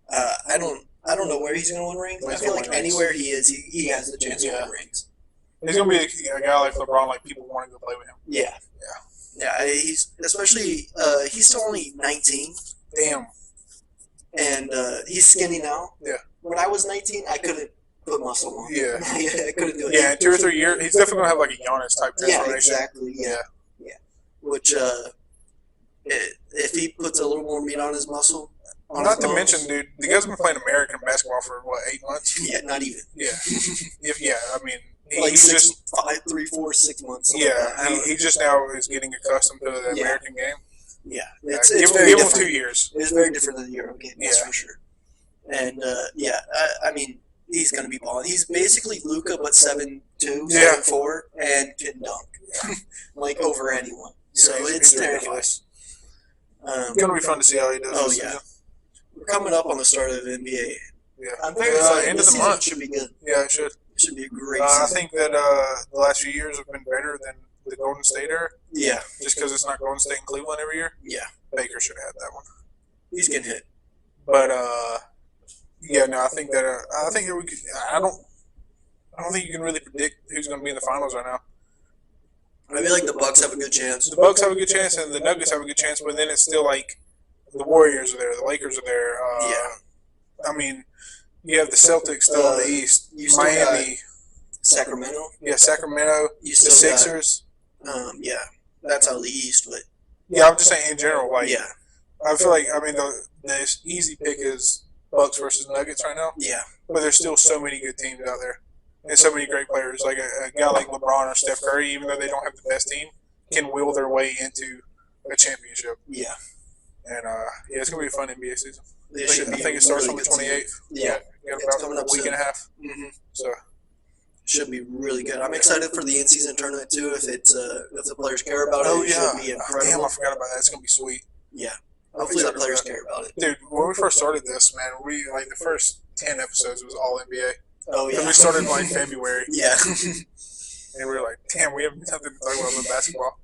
I don't know where he's gonna win rings. I feel like anywhere he is, he has the chance to win rings. He's gonna be a guy like LeBron, like people want to go play with him. Yeah. He's especially he's still only 19. Damn. And he's skinny now. Yeah. When I was 19, I couldn't put muscle on. Yeah. I couldn't do it. Yeah, in 2 or 3 years, he's definitely gonna have like a Giannis type Yeah, transformation. exactly. Yeah. Which if he puts a little more meat on his muscle. Not to mention, dude, the guy's been playing American basketball for what, 8 months? Yeah, not even. Yeah. I mean, Like he's just 3, 4, 6 months. he just now is getting accustomed to the American game. Yeah, Give it's him very different. 2 years. It's very different than the Euro game, that's Yeah. for sure. And I mean, he's going to be balling. He's basically Luka, but 7'2", 7'4", and can dunk like over anyone. So it's terrifying. It's gonna be fun to see how he does. Oh this yeah, season. we're coming up on the start of the NBA. Yeah. I'm very excited. End of This the season month. should be good. Yeah, it should. It should be a great I season. think that the last few years have been better than the Golden State era. Yeah, Just because it's not Golden State and Cleveland every year. yeah, Baker should have had that one. he's getting hit. But I think that I think that we could. I don't think you can really predict who's going to be in the finals right now. I feel like the Bucks have a good chance. The Bucks have a good chance, and the Nuggets have a good chance. But then it's still like the Warriors are there, the Lakers are there. I mean, you have the Celtics still in the East. You still Miami, Sacramento. Sacramento, You the still Sixers. That's out of the East, but Yeah, I'm just saying in general. Like, yeah, I feel like the easy pick is Bucks versus Nuggets right now. yeah, But there's still so many good teams out there, and so many great players. Like a guy like LeBron or Steph Curry, even though they don't have the best team, can will their way into a championship. yeah. And it's gonna be a fun NBA season. It I should think be it starts really on the good season. 28th. Yeah, Got it's about coming up a week soon. and a half. Mm-hmm. So Should be really good. I'm excited for the in-season tournament too. If the players care about it, it should be incredible. Damn, I forgot about that. It's gonna be sweet. Yeah, hopefully the players care about it. Dude, when we first started this, man, the first 10 episodes was all NBA. Oh Because yeah, we started in February. yeah, And we were like, damn, we have nothing to talk about but basketball.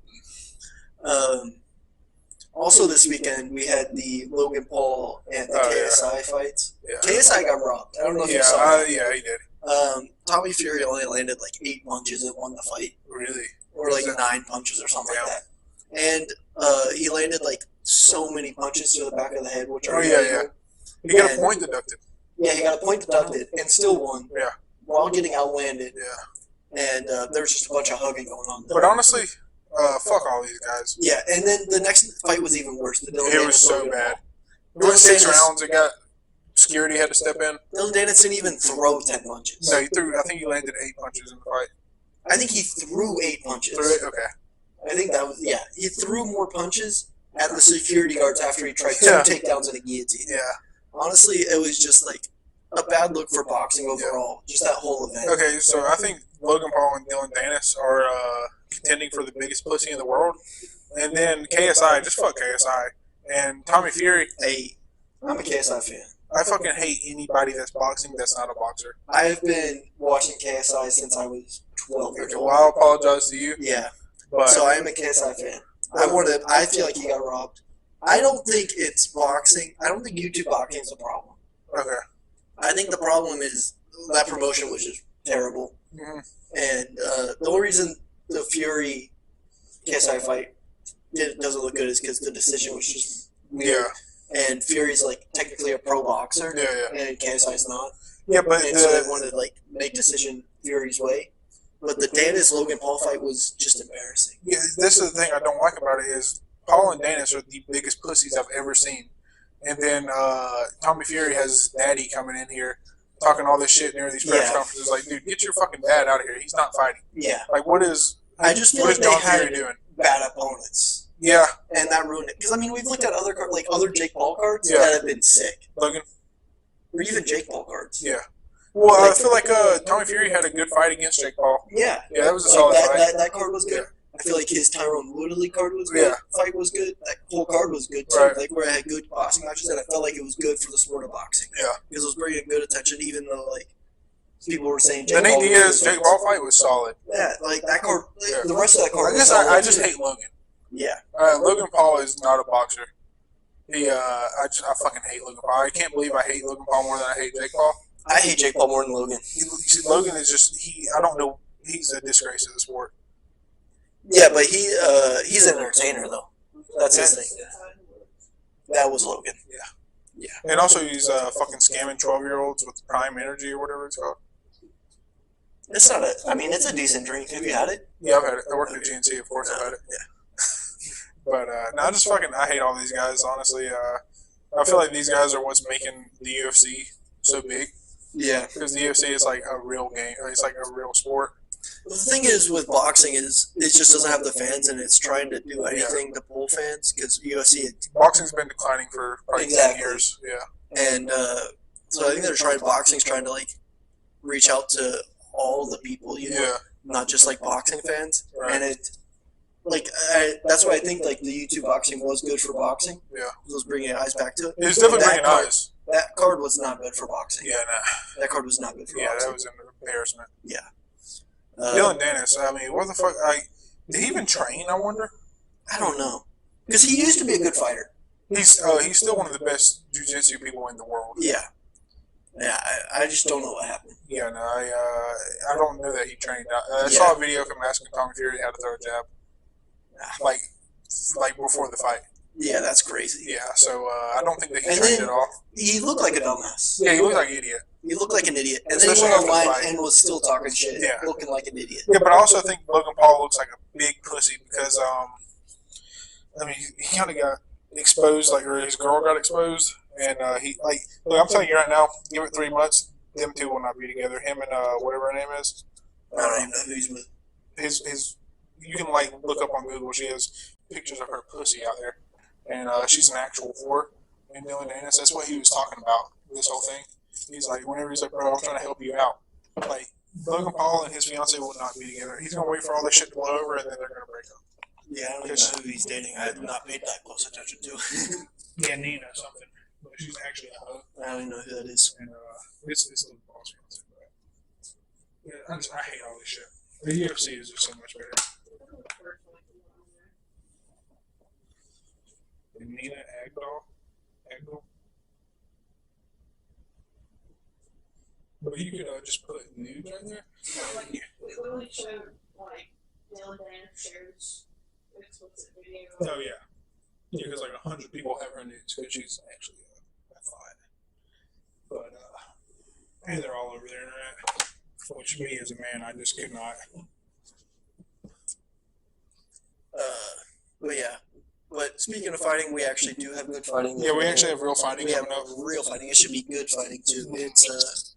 Also this weekend, we had the Logan Paul and the KSI fights. Yeah. KSI got robbed. I don't know if you saw that. Yeah, he did. Tommy Fury only landed like 8 punches and won the fight. Really? Or like 9 punches or something like that. And he landed like so many punches to the back of the head, which are illegal. He got a point deducted. Yeah, he got a point deducted and still won. Yeah. While getting outlanded. Yeah. And there was just a bunch of hugging going on there. But honestly, fuck all these guys. Yeah, and then the next fight was even worse. It was so bad. It went 6 rounds. It got security had to step in. Dylan Dennis didn't even throw 10 punches. No, he threw. I think he landed 8 punches in the fight. I think he threw 8 punches. Okay. I think that was He threw more punches at the security guards after he tried 2 takedowns and a guillotine. Yeah. Honestly, it was just like a bad look for boxing overall. Just that whole event. Okay, so I think Logan Paul and Dylan Dennis are contending for the biggest pussy in the world, and then KSI, just fuck KSI, and Tommy Fury. Hey, I'm a KSI fan. I fucking hate anybody that's boxing that's not a boxer. I have been watching KSI since I was 12 years old. Well, I'll apologize to you. Yeah. But so I am a KSI fan. I feel like he got robbed. I don't think it's boxing. I don't think YouTube boxing is a problem. Okay. I think the problem is that promotion was just terrible. Mm-hmm. And the only reason the Fury KSI fight doesn't look good is because the decision was just weird. Yeah. And Fury's like technically a pro boxer. Yeah. And KSI's not. Yeah, but and so they wanted to like make decision Fury's way. But the Dennis Logan Paul fight was just embarrassing. Yeah, this is the thing I don't like about it is Paul and Dennis are the biggest pussies I've ever seen. And then Tommy Fury has his daddy coming in here talking all this shit near these press conferences. Like, dude, get your fucking dad out of here. He's not fighting. Yeah. Like, what is John Fury doing? Bad opponents. Yeah. And that ruined it. Because, I mean, we've looked at other Jake Paul cards that have been sick. Logan? Or even Jake Paul cards. Yeah. Well, I feel like Tommy Fury had a good fight against Jake Paul. Yeah. Yeah, that was a solid fight. That card was good. Yeah. I feel like his Tyrone Woodley card was good. Yeah. Fight was good. That whole card was good too. Right. Like where I had good boxing matches, and I felt like it was good for the sport of boxing. Yeah. Because it was bringing good attention, even though like people were saying the Nate Diaz Jake Paul fight was solid. Yeah, like that card. The rest of that card. I just hate Logan. Yeah. Logan Paul is not a boxer. I fucking hate Logan Paul. I can't believe I hate Logan Paul more than I hate Jake Paul. I hate Jake Paul more than Logan. Logan is just I don't know. He's a disgrace to the sport. Yeah, but he's an entertainer though. That's his thing. That was Logan. Yeah. And also he's fucking scamming 12-year-olds with Prime Energy or whatever it's called. It's not it's a decent drink. Have you had it? Yeah, I've had it. I worked at GNC, of course I've had it. Yeah. But I hate all these guys, honestly. I feel like these guys are what's making the UFC so big. Yeah. Because the UFC is like a real game. It's like a real sport. The thing is with boxing is it just doesn't have the fans, and it's trying to do anything to pull fans because UFC. Boxing's been declining for probably 10 years. Yeah. And so I think boxing's trying to like reach out to all the people, not just like boxing fans. Right. And that's why I think like the YouTube boxing was good for boxing. Yeah. It was bringing eyes back to it. It was definitely bringing eyes. That card was not good for boxing. Yeah, nah. That card was not good for boxing. Yeah, that was an embarrassment. Yeah. Dylan Dennis, I mean, what the fuck? Did he even train, I wonder? I don't know. Because he used to be a good fighter. He's still one of the best jiu-jitsu people in the world. Yeah. Yeah, I just don't know what happened. Yeah, no, I don't know that he trained. I saw a video of him asking Tommy Fury how to throw a jab. Like before the fight. Yeah, that's crazy. Yeah, so I don't think that he trained at all. He looked like a dumbass. Yeah, he looked like an idiot. He looked like an idiot. And then he went online and was still talking shit, looking like an idiot. Yeah, but I also think Logan Paul looks like a big pussy because, he kind of got exposed, or his girl got exposed. And look, I'm telling you right now, give it 3 months, them two will not be together. Him and whatever her name is. I don't even know who he's with. You can look up on Google. She has pictures of her pussy out there, and she's an actual whore. And Dylan Dennis, that's what he was talking about. This whole thing. He's like, whenever he's like, bro, I'm trying to help you out. Like Logan Paul and his fiance will not be together. He's gonna wait for all this shit to blow over, and then they're gonna break up. Yeah, I don't even know who he's dating. I have not paid that close attention to. Yeah, Nina something, but she's actually a hoe. I don't even know who that is. And this Logan Paul's fiance. I hate all this shit. The UFC is just so much better. Nina Agdal. But you could just put nudes right there. We literally showed, like, Dylan Dan shares explicit video. Oh, yeah. Yeah, because like 100 people have her nudes because she's actually a thought. But, and they're all over the internet. Which me as a man, I just could not. But yeah. But speaking of fighting, we actually do have good fighting. Yeah, we actually have real fighting We have coming up. real fighting. It should be good fighting too. It's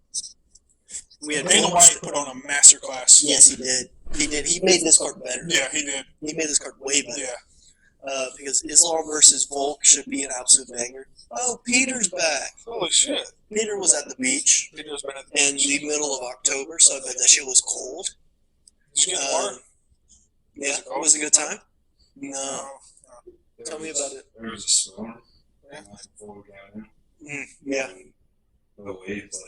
we had Dana White put on a masterclass. Yes, he did. He did. He made this card better. Yeah, he did. He made this card way better. Yeah. Because Islam versus Volk should be an absolute banger. Oh, Peter's back. Holy shit. Peter was at the beach Peter's been at in the middle of October, so I bet that shit was cold. Did you get water? Yeah, it was a good time. No. Tell me about it. There was a storm before we got in. Yeah. And the waves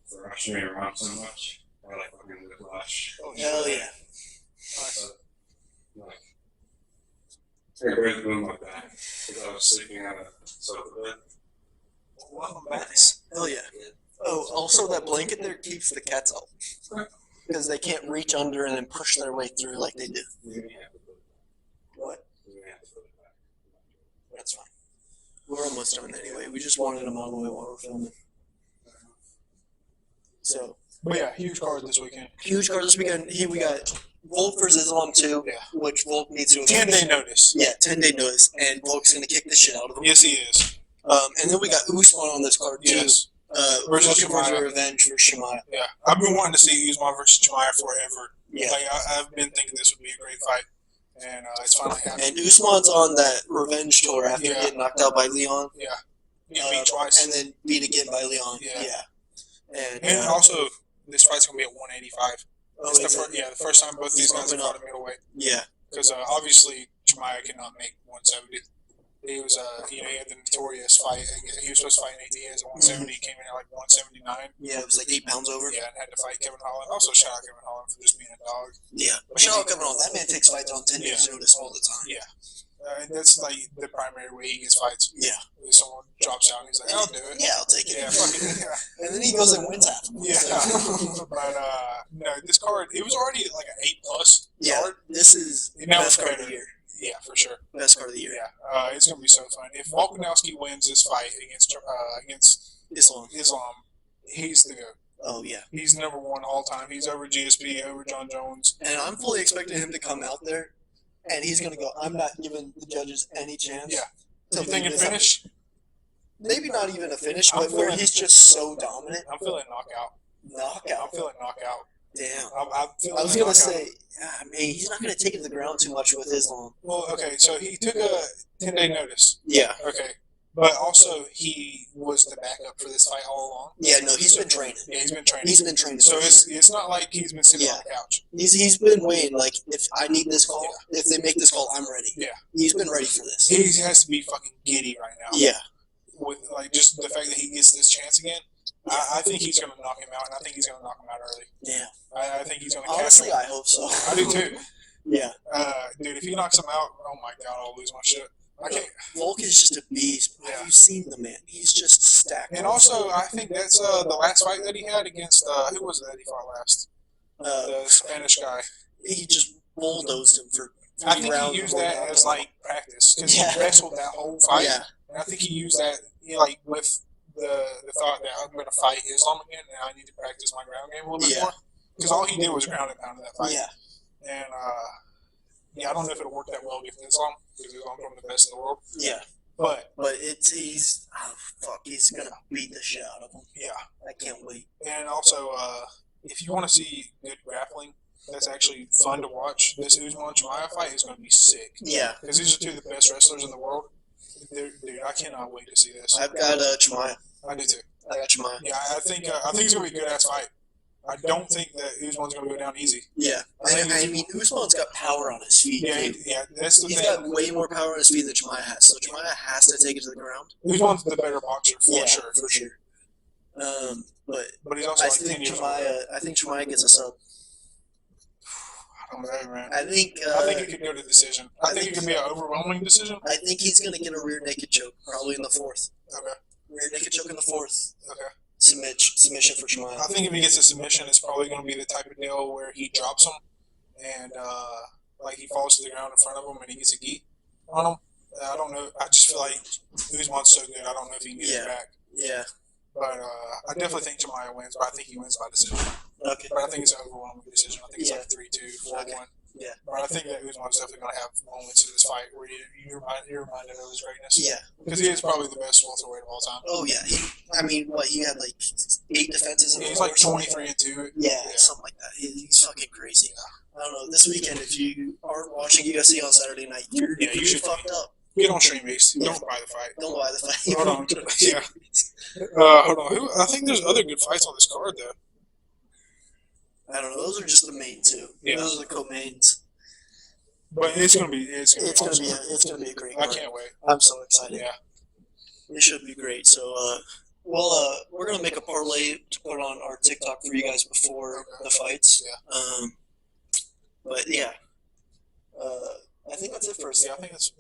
thrashing me around so much. I got fucking whiplash. Hell yeah. I barely moved my back because I was sleeping on a sofa bed. Wow, nice. Hell yeah. Oh, also that blanket there keeps the cats out. Because they can't reach under and then push their way through like they do. You're gonna have to put it back. What? You're gonna have to put it back. That's fine. We're almost done anyway. We just wanted them out of the way while we're filming. So, But yeah, huge card this weekend. huge card this weekend. Here we got Volk versus Islam 2, Yeah. which Volk needs to 10-day notice. Yeah, 10-day notice. And Volk's going to kick the shit out of him. Yes, he is. And then we got Usman on this card, too. Yes. Versus Versus looking for Chimaev. revenge for Shemaya. Yeah. I've been wanting to see Usman versus Chimaev forever. Yeah. Like, I've been thinking this would be a great fight. And it's finally happening. And Usman's on that revenge tour after Yeah. getting knocked out by Leon. He beat twice. And then beat again by Leon. Yeah. And, And also, this fight's going to be at 185. oh, It's the is it? the first time both these guys have bumping fought up. at middleweight. Yeah. Because obviously, Chimaev cannot make 170. He was, he had the notorious fight. He was supposed to fight in ATS at 170. He came in at like 179. Yeah, it was like 8 pounds over. Yeah, and had to fight Kevin Holland. Also, shout out Kevin Holland for just being a dog. Yeah. But shout out Kevin Holland. That man takes fights on 10 days notice all the time. Yeah. And that's like the primary way he gets fights. Yeah. If someone drops out and he's like, I'll do it. Yeah, I'll take it. Yeah, fucking, yeah. And then he goes and wins half. Yeah. But, no, this card, it was already like an 8+ Yeah. card. This is the Now best it's card of better. the year. Yeah, for sure. Best card of the year. Yeah. It's going to be so fun. If Volkanovski wins this fight against Islam. he's the GOAT. Oh, yeah. He's number one all time. He's over GSP, over John Jones. And I'm fully expecting him to come out there, and he's going to go, I'm not giving the judges any chance. Yeah. to You thinking leave this out." finish? Maybe not even a finish, I'm but where feeling- he's just so dominant. I'm feeling knockout. I'm Knockout. feeling knockout. Damn. I'm feeling I was going knockout. to say, I mean, he's not going to take it to the ground too much with Islam. Well, okay, so he took a 10-day notice. Yeah. Okay. But also, he was the backup for this fight all along. Yeah, no, he's been training. Yeah, he's been training. He's been training. So for it's sure. it's not like he's been sitting on Yeah. the couch. He's been waiting, like, if I need this call, if they make this call, I'm ready. Yeah. He's been ready for this. He has to be fucking giddy right now. Yeah. With like just the fact that he gets this chance again. I think he's going to knock him out, and I think he's going to knock him out early. Yeah. I think he's going to catch Honestly, him. I hope so. I do too. Yeah. Dude, if he knocks him out, oh my god, I'll lose my shit. I can't. Volk is just a beast. Yeah. Have you seen the man? He's just stacked. And also, I think that's the last fight that he had against who was it that he fought last? The Spanish guy. He just bulldozed him for 3 I think rounds. he used before that he as knocked him like practice because Yeah. he wrestled that whole out. fight. Yeah. And I think he used that like with the thought that I'm going to fight Islam again, and I need to practice my ground game a little bit Yeah. more. Because all he did was ground and pound in that fight. Yeah. And yeah, I don't know if it'll work that well against Islam because Islam's one of the best in the world. Yeah. But But he's gonna beat the shit out of him. yeah, I can't wait. and also if you want to see good grappling, that's actually fun to watch. This Usman Chimaev fight is going to be sick. Yeah. Because these are two of the best wrestlers in the world. Dude, I cannot wait to see this. I've got Chimaev. I do too. I got Chimaev. Yeah, I think it's going to be a good ass fight. I don't think that Usman's going to go down easy. Yeah. I mean, Usman's got power on his feet. Yeah, too. that's the He's thing. got way more power on his feet than Chimaev has. So Chimaev has to take it to the ground. Usman's the better boxer for Yeah, sure. for sure. But But he's also I like 10 think years older. Chimaev gets a sub. I'm with you, man. I think it could go to decision. I think it could be an overwhelming decision. I think he's gonna get a rear naked choke probably in the fourth. Okay. Rear naked choke in the fourth. Okay. Submission for Chimaev. I think if he gets a submission, it's probably going to be the type of deal where he drops him and like he falls to the ground in front of him and he gets a gi on him. I don't know. I just feel like Usman's so good. I don't know if he can get it back. Yeah. But I definitely think Chimaev wins, but I think he wins by decision. Okay. But I think it's an overwhelming decision. I think it's like 3-2, 4-1. Okay. Yeah. But I think that Usman's definitely going to have moments in this fight where you're reminded of his greatness. Yeah. Because he is probably the best welterweight of all time. Oh yeah. He had like 8 defenses. In He's like 23-2. Yeah, something like that. He's fucking crazy. I don't know. This weekend, if you aren't watching UFC on Saturday night, you're fucked up. Get on StreamBase. Don't buy the fight. Don't buy the fight. Hold on. Yeah. Hold on. I think there's other good fights on this card, though. I don't know. Those are just the main two. Yeah. Those are the co-mains. But it's gonna be It's gonna be a great I card. can't wait. I'm so excited. Yeah. It should be great. So, we're gonna make a parlay to put on our TikTok for you guys before the fights. Yeah. But yeah. I think that's it for us. Yeah, I think that's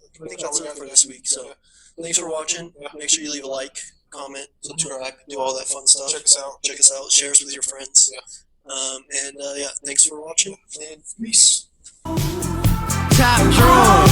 it for this week. So, thanks for watching. Yeah. Make sure you leave a like, comment, subscribe, do all that fun stuff. Check us out. Check us out. Share us with your friends. Yeah. Thanks for watching. And peace. Top drawer.